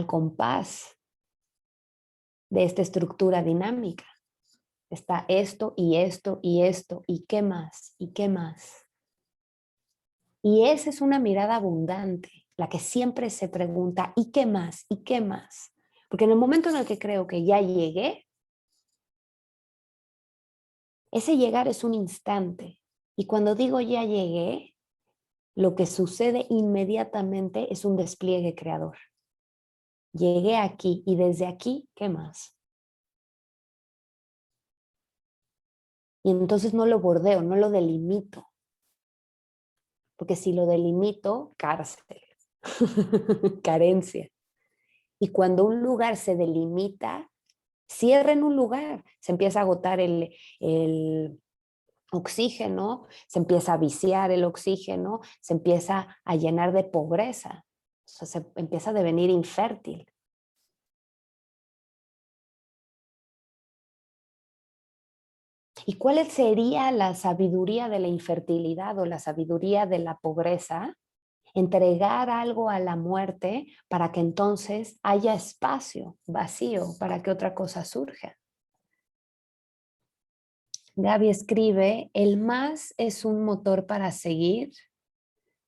compás de esta estructura dinámica. Está esto y esto y esto, ¿y qué más? ¿Y qué más? Y esa es una mirada abundante, la que siempre se pregunta, ¿y qué más? ¿Y qué más? Porque en el momento en el que creo que ya llegué, ese llegar es un instante. Y cuando digo ya llegué, lo que sucede inmediatamente es un despliegue creador. Llegué aquí y desde aquí, ¿qué más? Y entonces no lo bordeo, no lo delimito. Porque si lo delimito, cárcel, carencia. Y cuando un lugar se delimita, cierra en un lugar, se empieza a agotar el oxígeno, se empieza a viciar el oxígeno, se empieza a llenar de pobreza, o sea, se empieza a devenir infértil. ¿Y cuál sería la sabiduría de la infertilidad o la sabiduría de la pobreza? Entregar algo a la muerte para que entonces haya espacio vacío para que otra cosa surja. Gaby escribe, el más es un motor para seguir.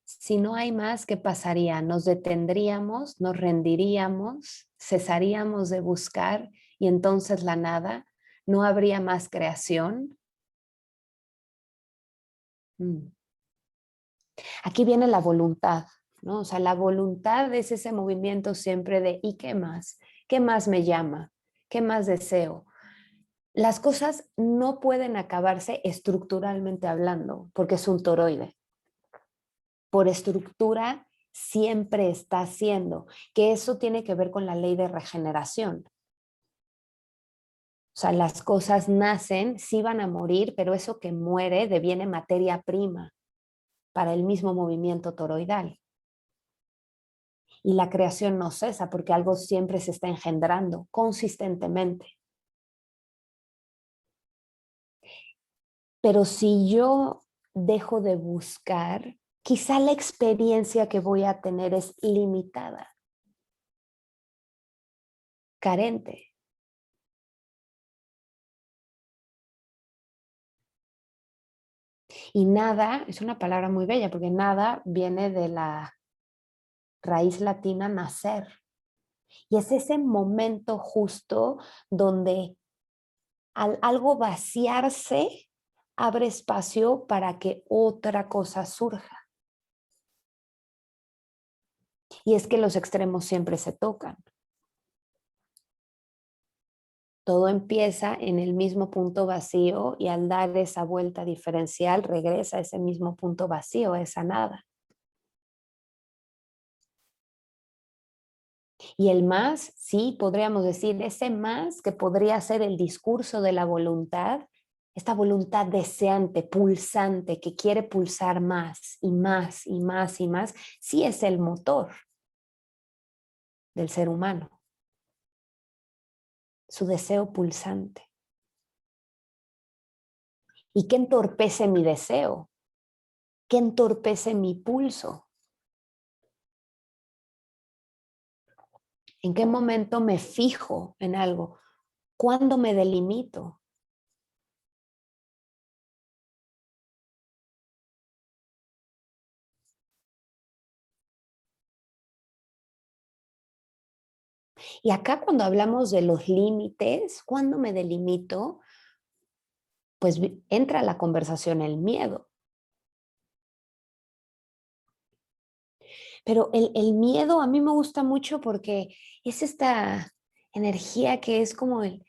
Si no hay más, ¿qué pasaría? Nos detendríamos, nos rendiríamos, cesaríamos de buscar y entonces la nada, no habría más creación. Aquí viene la voluntad, ¿no? O sea, la voluntad es ese movimiento siempre de ¿y qué más? ¿Qué más me llama? ¿Qué más deseo? Las cosas no pueden acabarse estructuralmente hablando, porque es un toroide. Por estructura siempre está haciendo, que eso tiene que ver con la ley de regeneración. O sea, las cosas nacen, sí van a morir, pero eso que muere deviene materia prima para el mismo movimiento toroidal. Y la creación no cesa porque algo siempre se está engendrando consistentemente. Pero si yo dejo de buscar, quizá la experiencia que voy a tener es limitada, carente. Y nada, es una palabra muy bella porque nada viene de la raíz latina nacer. Y es ese momento justo donde al algo vaciarse abre espacio para que otra cosa surja. Y es que los extremos siempre se tocan. Todo empieza en el mismo punto vacío y al dar esa vuelta diferencial regresa a ese mismo punto vacío, a esa nada. Y el más, sí, podríamos decir, ese más que podría ser el discurso de la voluntad, esta voluntad deseante, pulsante, que quiere pulsar más y más y más y más, sí es el motor del ser humano. Su deseo pulsante. ¿Y qué entorpece mi deseo? ¿Qué entorpece mi pulso? ¿En qué momento me fijo en algo? ¿Cuándo me delimito? Y acá cuando hablamos de los límites, ¿cuándo me delimito? Pues entra a la conversación el miedo. Pero el miedo a mí me gusta mucho porque es esta energía que es como el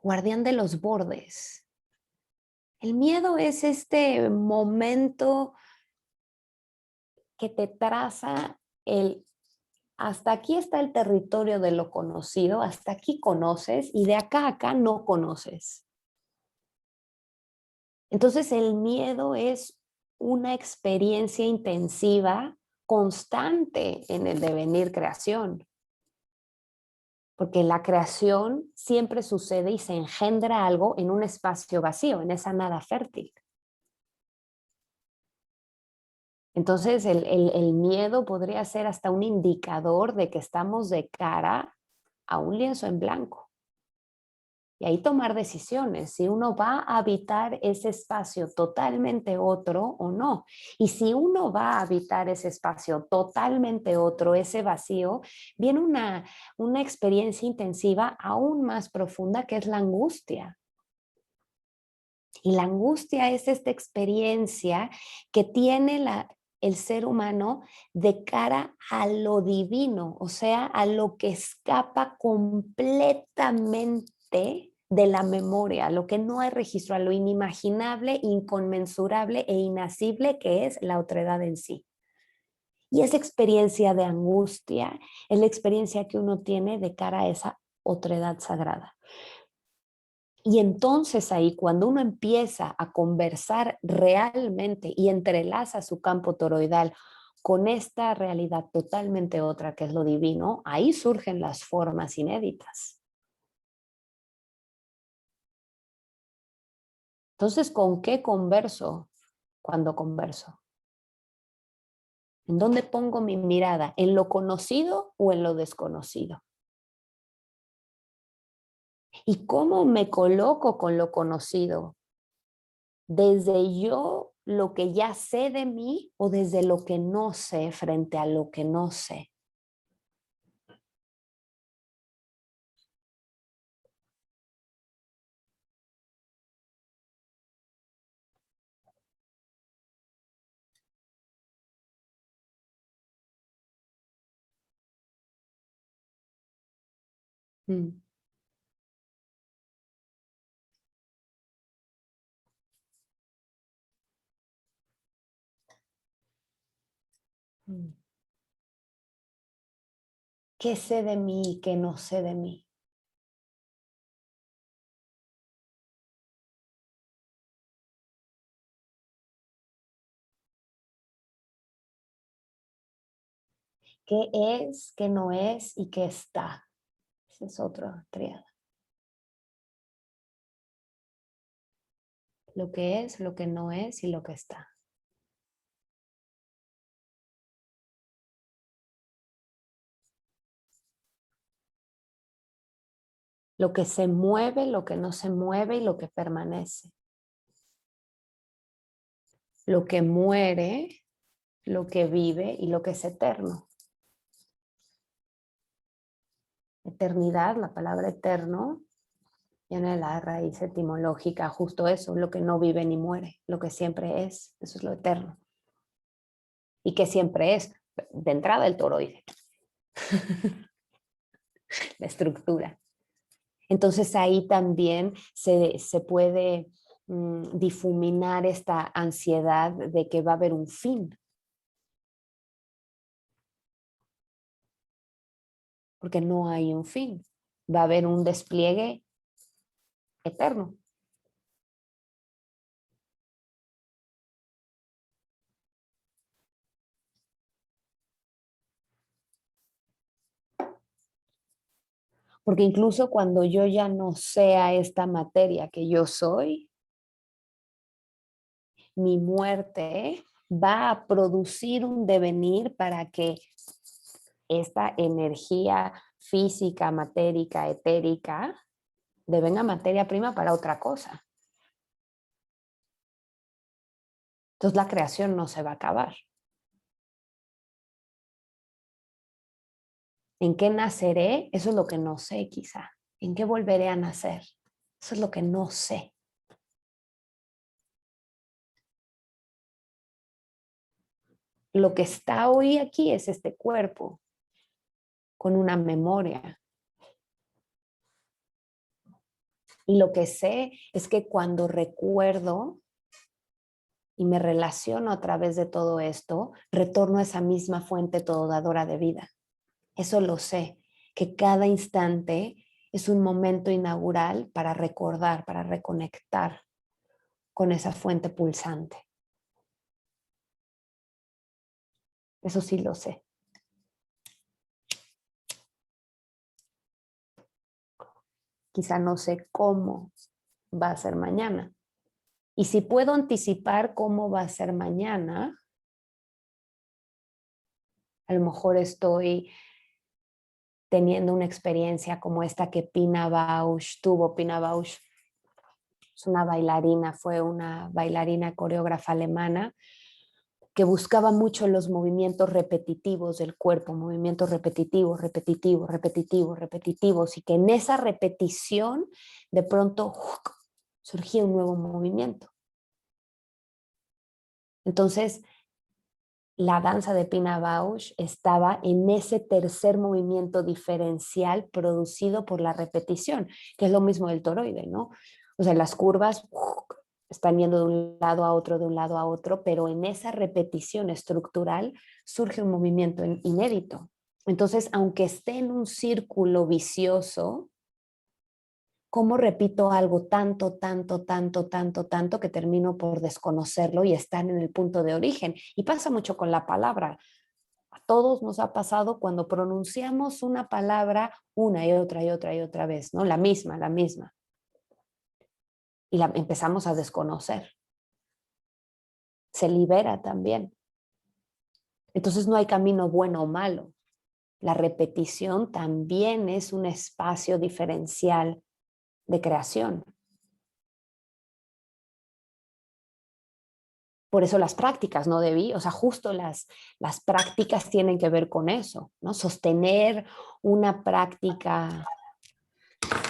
guardián de los bordes. El miedo es este momento que te traza el hasta aquí está el territorio de lo conocido, hasta aquí conoces y de acá a acá no conoces. Entonces el miedo es una experiencia intensiva constante en el devenir creación. Porque la creación siempre sucede y se engendra algo en un espacio vacío, en esa nada fértil. Entonces el miedo podría ser hasta un indicador de que estamos de cara a un lienzo en blanco. Y ahí tomar decisiones, si uno va a habitar ese espacio totalmente otro o no. Y si uno va a habitar ese espacio totalmente otro, ese vacío, viene una experiencia intensiva aún más profunda que es la angustia. Y la angustia es esta experiencia que tiene el ser humano de cara a lo divino, o sea, a lo que escapa completamente de la memoria, a lo que no hay registro, a lo inimaginable, inconmensurable e inacible que es la otredad en sí. Y esa experiencia de angustia es la experiencia que uno tiene de cara a esa otredad sagrada. Y entonces ahí, cuando uno empieza a conversar realmente y entrelaza su campo toroidal con esta realidad totalmente otra que es lo divino, ahí surgen las formas inéditas. Entonces, ¿con qué converso cuando converso? ¿En dónde pongo mi mirada? ¿En lo conocido o en lo desconocido? ¿Y cómo me coloco con lo conocido? ¿Desde yo lo que ya sé de mí o desde lo que no sé frente a lo que no sé? Mm. Mm. ¿Qué sé de mí y qué no sé de mí? ¿Qué es, qué no es y qué está? Esa es otra tríada. Lo que es, lo que no es y lo que está. Lo que se mueve, lo que no se mueve y lo que permanece. Lo que muere, lo que vive y lo que es eterno. Eternidad, la palabra eterno, viene de la raíz etimológica, justo eso, lo que no vive ni muere, lo que siempre es, eso es lo eterno. Y que siempre es, de entrada, el toroide, la estructura. Entonces ahí también se puede difuminar esta ansiedad de que va a haber un fin. Porque no hay un fin. Va a haber un despliegue eterno. Porque incluso cuando yo ya no sea esta materia que yo soy, mi muerte va a producir un devenir para que esta energía física, matérica, etérica, devenga materia prima para otra cosa. Entonces la creación no se va a acabar. ¿En qué naceré? Eso es lo que no sé quizá. ¿En qué volveré a nacer? Eso es lo que no sé. Lo que está hoy aquí es este cuerpo con una memoria. Y lo que sé es que cuando recuerdo y me relaciono a través de todo esto, retorno a esa misma fuente todadora de vida. Eso lo sé, que cada instante es un momento inaugural para recordar, para reconectar con esa fuente pulsante. Eso sí lo sé. Quizá no sé cómo va a ser mañana. Y si puedo anticipar cómo va a ser mañana, a lo mejor estoy teniendo una experiencia como esta que Pina Bausch tuvo. Pina Bausch es una bailarina, fue una bailarina coreógrafa alemana que buscaba mucho los movimientos repetitivos del cuerpo, movimientos repetitivos, repetitivos, repetitivos, repetitivos, y que en esa repetición de pronto surgía un nuevo movimiento. Entonces, la danza de Pina Bausch estaba en ese tercer movimiento diferencial producido por la repetición, que es lo mismo del toroide, ¿no? O sea, las curvas están yendo de un lado a otro, de un lado a otro, pero en esa repetición estructural surge un movimiento inédito. Entonces, aunque esté en un círculo vicioso, ¿cómo repito algo tanto, tanto, tanto, tanto, tanto que termino por desconocerlo y estar en el punto de origen? Y pasa mucho con la palabra. A todos nos ha pasado cuando pronunciamos una palabra una y otra y otra y otra vez, ¿no? La misma, la misma. Y la empezamos a desconocer. Se libera también. Entonces no hay camino bueno o malo. La repetición también es un espacio diferencial de creación. Por eso las prácticas, ¿no, Debbie? O sea, justo las prácticas tienen que ver con eso, ¿no? Sostener una práctica.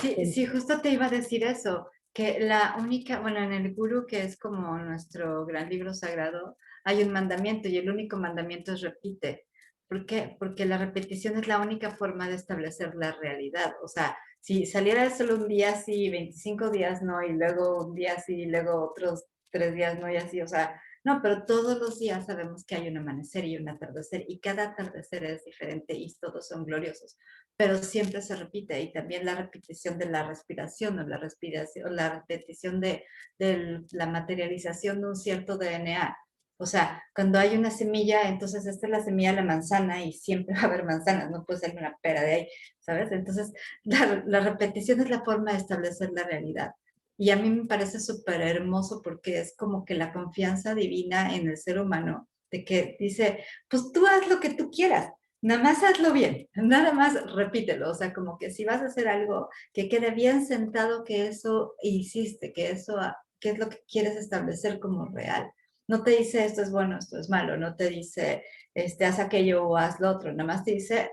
Sí, sí, justo te iba a decir eso, que la única, bueno, en el Guru, que es como nuestro gran libro sagrado, hay un mandamiento y el único mandamiento es repite. ¿Por qué? Porque la repetición es la única forma de establecer la realidad. O sea, si saliera solo un día sí, 25 días no, y luego un día sí, y luego otros 3 días no, y así, o sea, no, pero todos los días sabemos que hay un amanecer y un atardecer, y cada atardecer es diferente y todos son gloriosos, pero siempre se repite. Y también la repetición de la respiración, o la respiración, o la repetición de la materialización de un cierto DNA. O sea, cuando hay una semilla, entonces esta es la semilla de la manzana y siempre va a haber manzanas, no puede salir una pera de ahí, ¿sabes? Entonces, la repetición es la forma de establecer la realidad. Y a mí me parece súper hermoso porque es como que la confianza divina en el ser humano, de que dice, pues tú haz lo que tú quieras, nada más hazlo bien, nada más repítelo. O sea, como que si vas a hacer algo, que quede bien sentado que eso hiciste, que eso, que es lo que quieres establecer como real. No te dice esto es bueno, esto es malo, no te dice haz aquello o haz lo otro, nada más te dice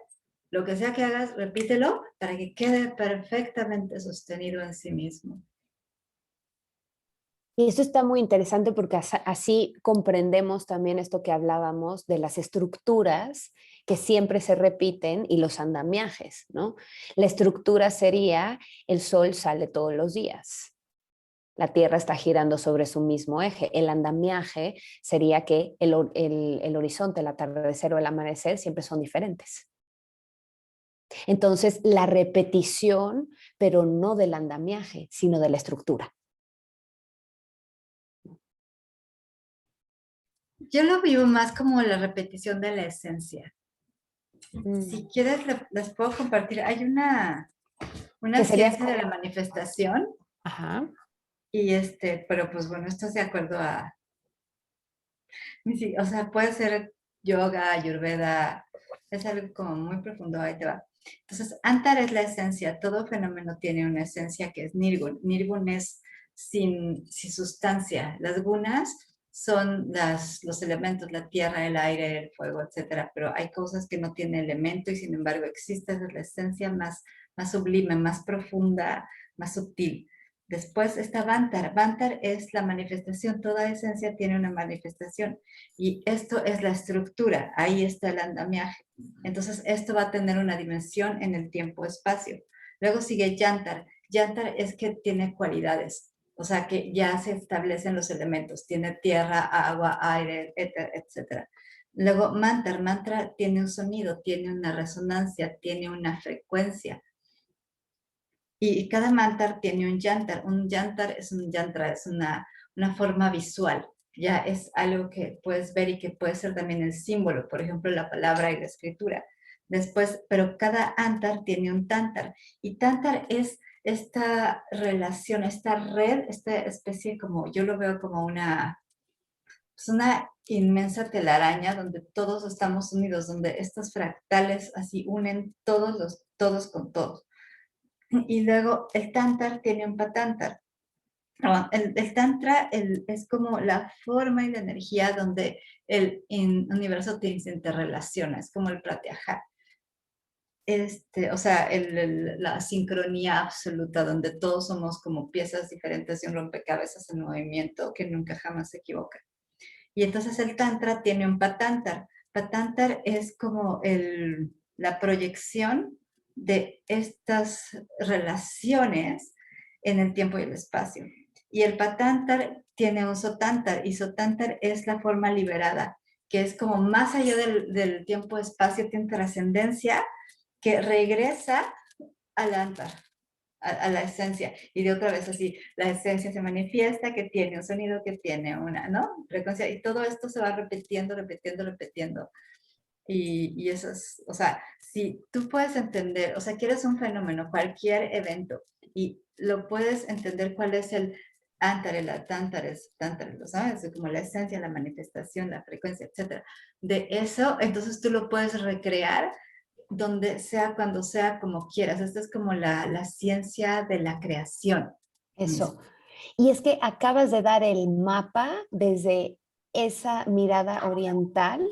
lo que sea que hagas, repítelo para que quede perfectamente sostenido en sí mismo. Y eso está muy interesante porque así comprendemos también esto que hablábamos de las estructuras que siempre se repiten y los andamiajes, ¿no? La estructura sería el sol sale todos los días. La Tierra está girando sobre su mismo eje. El andamiaje sería que el horizonte, el atardecer o el amanecer siempre son diferentes. Entonces, la repetición, pero no del andamiaje, sino de la estructura. Yo lo vivo más como la repetición de la esencia. Si quieres, les puedo compartir. Hay una ciencia de la manifestación. Ajá. Y pero pues bueno, esto es de acuerdo a, o sea, puede ser yoga, ayurveda, es algo como muy profundo, ahí te va. Entonces, Antar es la esencia, todo fenómeno tiene una esencia que es Nirgun. Nirgun es sin sustancia. Las gunas son los elementos, la tierra, el aire, el fuego, etcétera, pero hay cosas que no tienen elemento y sin embargo existe, es la esencia más sublime, más profunda, más sutil. Después está Vantar. Vantar es la manifestación, toda esencia tiene una manifestación y esto es la estructura, ahí está el andamiaje. Entonces esto va a tener una dimensión en el tiempo-espacio. Luego sigue Yantar. Yantar es que tiene cualidades, o sea que ya se establecen los elementos, tiene tierra, agua, aire, éter, etc. Luego Mantar. Mantra tiene un sonido, tiene una resonancia, tiene una frecuencia. Y cada mantar tiene un yantar. Un yantar es un yantra, es una forma visual. Ya es algo que puedes ver y que puede ser también el símbolo, por ejemplo, la palabra y la escritura. Después, pero cada antar tiene un tantar. Y tantar es esta relación, esta red, esta especie como, yo lo veo como una inmensa telaraña donde todos estamos unidos, donde estos fractales así unen todos con todos. Y luego el tantar tiene un patantar. El tantra es como la forma y la energía donde el universo se interrelaciona, es como el pratyahara. O sea, la sincronía absoluta donde todos somos como piezas diferentes de un rompecabezas en movimiento que nunca jamás se equivoca. Y entonces el Tantra tiene un Patantar. Patantar es como la proyección de estas relaciones en el tiempo y el espacio. Y el Patantar tiene un Sotantar, y Sotantar es la forma liberada, que es como más allá del tiempo-espacio, tiene trascendencia, que regresa al Antar, a la esencia. Y de otra vez así, la esencia se manifiesta, que tiene un sonido, que tiene una, ¿no? Frecuencia. Y todo esto se va repitiendo, repitiendo, repitiendo. Y eso es, o sea, si tú puedes entender, o sea, quieres un fenómeno, cualquier evento, y lo puedes entender cuál es el ántare, la tántares, ¿lo sabes? Es como la esencia, la manifestación, la frecuencia, etcétera. De eso, entonces tú lo puedes recrear donde sea, cuando sea, como quieras. Esta es como la ciencia de la creación. Eso. Y es que acabas de dar el mapa desde esa mirada oriental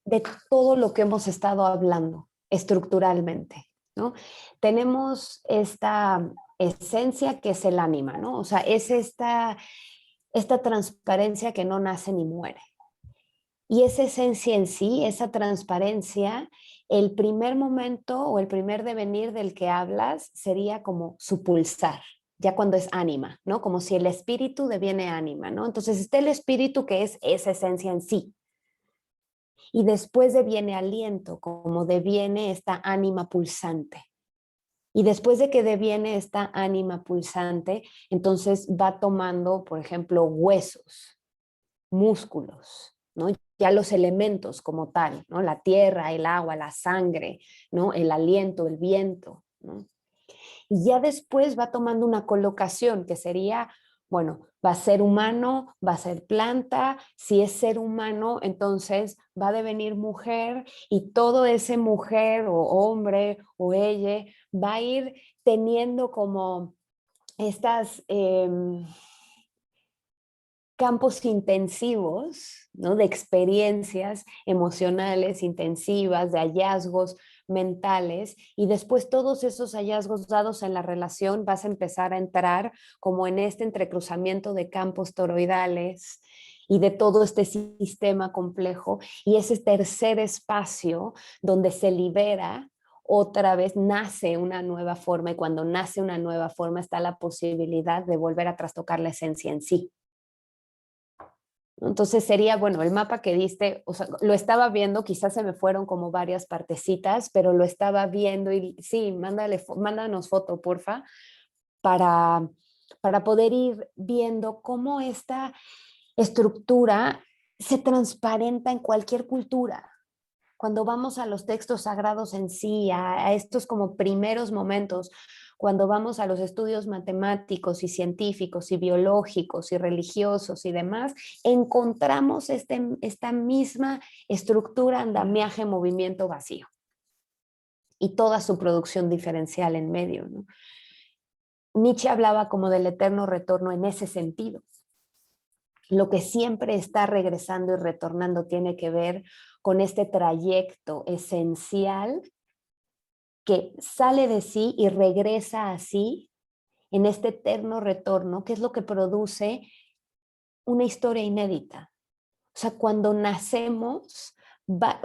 de todo lo que hemos estado hablando estructuralmente, ¿no? Tenemos esta esencia que es el ánima, ¿no? O sea, es esta transparencia que no nace ni muere. Y esa esencia en sí, esa transparencia, el primer momento o el primer devenir del que hablas sería como su pulsar, ya cuando es ánima, ¿no? Como si el espíritu deviene ánima, ¿no? Entonces está el espíritu que es esa esencia en sí. Y después deviene aliento, como deviene esta ánima pulsante. Y después de que deviene esta ánima pulsante, entonces va tomando, por ejemplo, huesos, músculos, ¿no? Ya los elementos como tal, ¿no? La tierra, el agua, la sangre, ¿no? El aliento, el viento, ¿no? Y ya después va tomando una colocación que sería, bueno, va a ser humano, va a ser planta, si es ser humano, entonces va a devenir mujer y todo ese mujer o hombre o ella va a ir teniendo como estas campos intensivos, ¿no? De experiencias emocionales intensivas, de hallazgos mentales, y después todos esos hallazgos dados en la relación vas a empezar a entrar como en este entrecruzamiento de campos toroidales y de todo este sistema complejo, y ese tercer espacio donde se libera otra vez, nace una nueva forma, y cuando nace una nueva forma está la posibilidad de volver a trastocar la esencia en sí. Entonces sería, bueno, el mapa que diste, o sea, lo estaba viendo, quizás se me fueron como varias partecitas, pero lo estaba viendo y sí, mándanos foto, porfa, para, para poder ir viendo cómo esta estructura se transparenta en cualquier cultura. Cuando vamos a los textos sagrados en sí, a estos como primeros momentos, cuando vamos a los estudios matemáticos y científicos y biológicos y religiosos y demás, encontramos esta misma estructura, andamiaje, movimiento vacío y toda su producción diferencial en medio, ¿no? Nietzsche hablaba como del eterno retorno en ese sentido. Lo que siempre está regresando y retornando tiene que ver con este trayecto esencial que sale de sí y regresa a sí en este eterno retorno, que es lo que produce una historia inédita. O sea, cuando nacemos,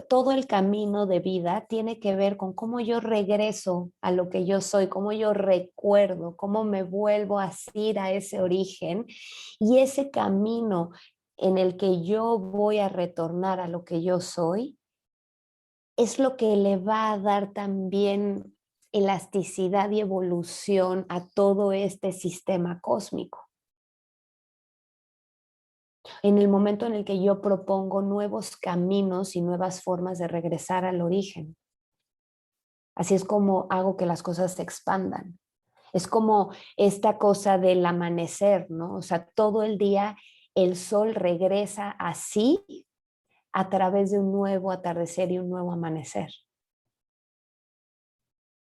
todo el camino de vida tiene que ver con cómo yo regreso a lo que yo soy, cómo yo recuerdo, cómo me vuelvo a asir a ese origen, y ese camino en el que yo voy a retornar a lo que yo soy es lo que le va a dar también elasticidad y evolución a todo este sistema cósmico. En el momento en el que yo propongo nuevos caminos y nuevas formas de regresar al origen. Así es como hago que las cosas se expandan. Es como esta cosa del amanecer, ¿no? O sea, todo el día el sol regresa así a través de un nuevo atardecer y un nuevo amanecer.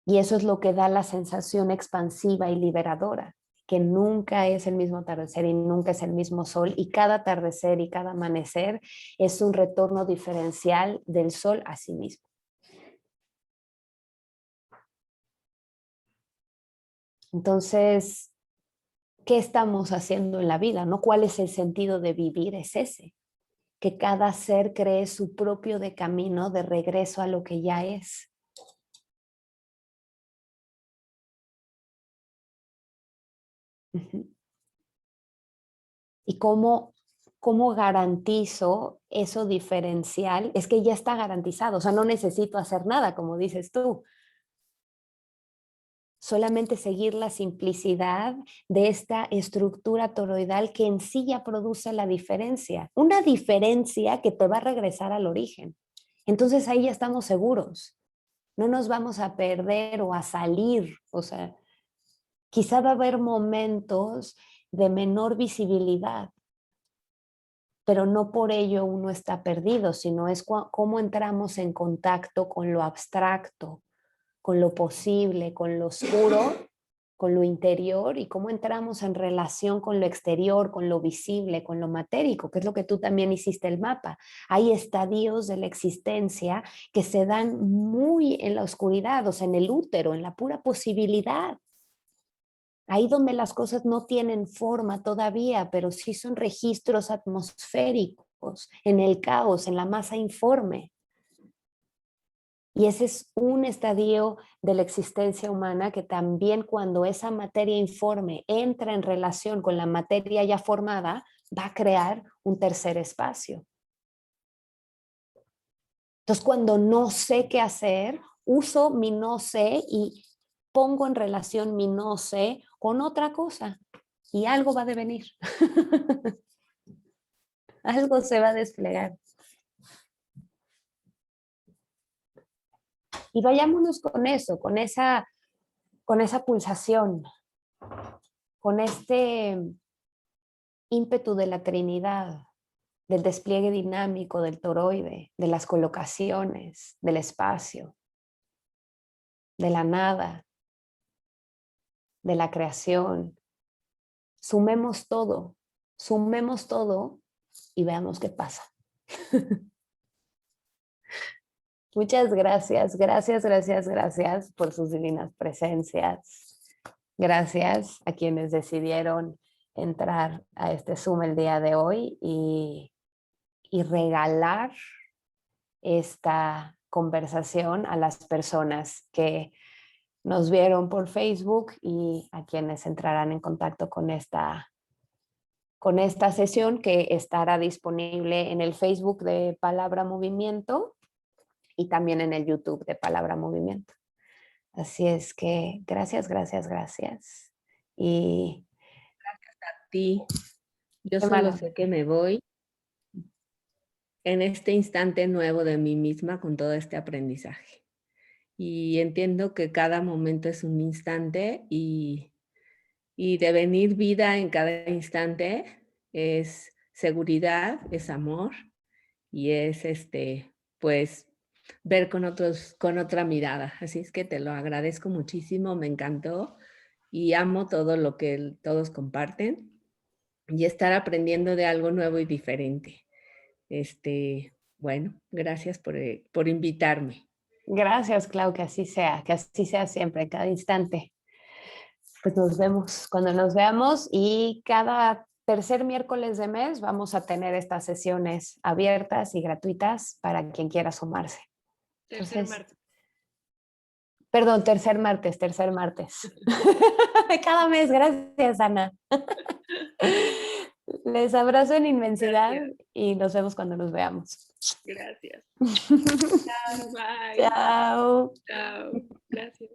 Y eso es lo que da la sensación expansiva y liberadora, que nunca es el mismo atardecer y nunca es el mismo sol, y cada atardecer y cada amanecer es un retorno diferencial del sol a sí mismo. Entonces, ¿qué estamos haciendo en la vida? ¿No? ¿Cuál es el sentido de vivir? Es ese. que cada ser cree su propio camino de regreso a lo que ya es. ¿Y cómo garantizo eso diferencial? Es que ya está garantizado, o sea, no necesito hacer nada, como dices tú. Solamente seguir la simplicidad de esta estructura toroidal que en sí ya produce la diferencia. Una diferencia que te va a regresar al origen. Entonces ahí ya estamos seguros. No nos vamos a perder o a salir. O sea, quizá va a haber momentos de menor visibilidad, pero no por ello uno está perdido, sino es cómo entramos en contacto con lo abstracto, con lo posible, con lo oscuro, con lo interior, y cómo entramos en relación con lo exterior, con lo visible, con lo matérico, que es lo que tú también hiciste el mapa. Hay estadios de la existencia que se dan muy en la oscuridad, o sea, en el útero, en la pura posibilidad. Ahí donde las cosas no tienen forma todavía, pero sí son registros atmosféricos, en el caos, en la masa informe. Y ese es un estadio de la existencia humana que también, cuando esa materia informe entra en relación con la materia ya formada, va a crear un tercer espacio. Entonces, cuando no sé qué hacer, uso mi no sé y pongo en relación mi no sé con otra cosa, y algo va a devenir. Algo se va a desplegar. Y vayámonos con eso, con esa pulsación, con este ímpetu de la Trinidad, del despliegue dinámico del toroide, de las colocaciones, del espacio, de la nada, de la creación. Sumemos todo y veamos qué pasa. Muchas gracias, gracias por sus divinas presencias. Gracias a quienes decidieron entrar a este Zoom el día de hoy y regalar esta conversación a las personas que nos vieron por Facebook y a quienes entrarán en contacto con esta sesión, que estará disponible en el Facebook de Palabra Movimiento y también en el YouTube de Palabra Movimiento. Así es que gracias. Y A ti, yo qué solo maravilla. sé que me voy en este instante nuevo de mí misma con todo este aprendizaje. Y entiendo que cada momento es un instante y de venir vida en cada instante es seguridad, es amor y es pues ver con otra mirada. Así es que te lo agradezco muchísimo, me encantó y amo todo lo que todos comparten y estar aprendiendo de algo nuevo y diferente. Bueno, gracias por invitarme. Gracias, Clau, que así sea siempre, en cada instante. Pues nos vemos cuando nos veamos, y cada tercer miércoles de mes vamos a tener estas sesiones abiertas y gratuitas para quien quiera sumarse. Tercer martes. Perdón, tercer martes. Cada mes, gracias, Ana. Les abrazo en inmensidad. Gracias. Y nos vemos cuando nos veamos. Gracias. Chao, bye. Chao. Chao. Gracias.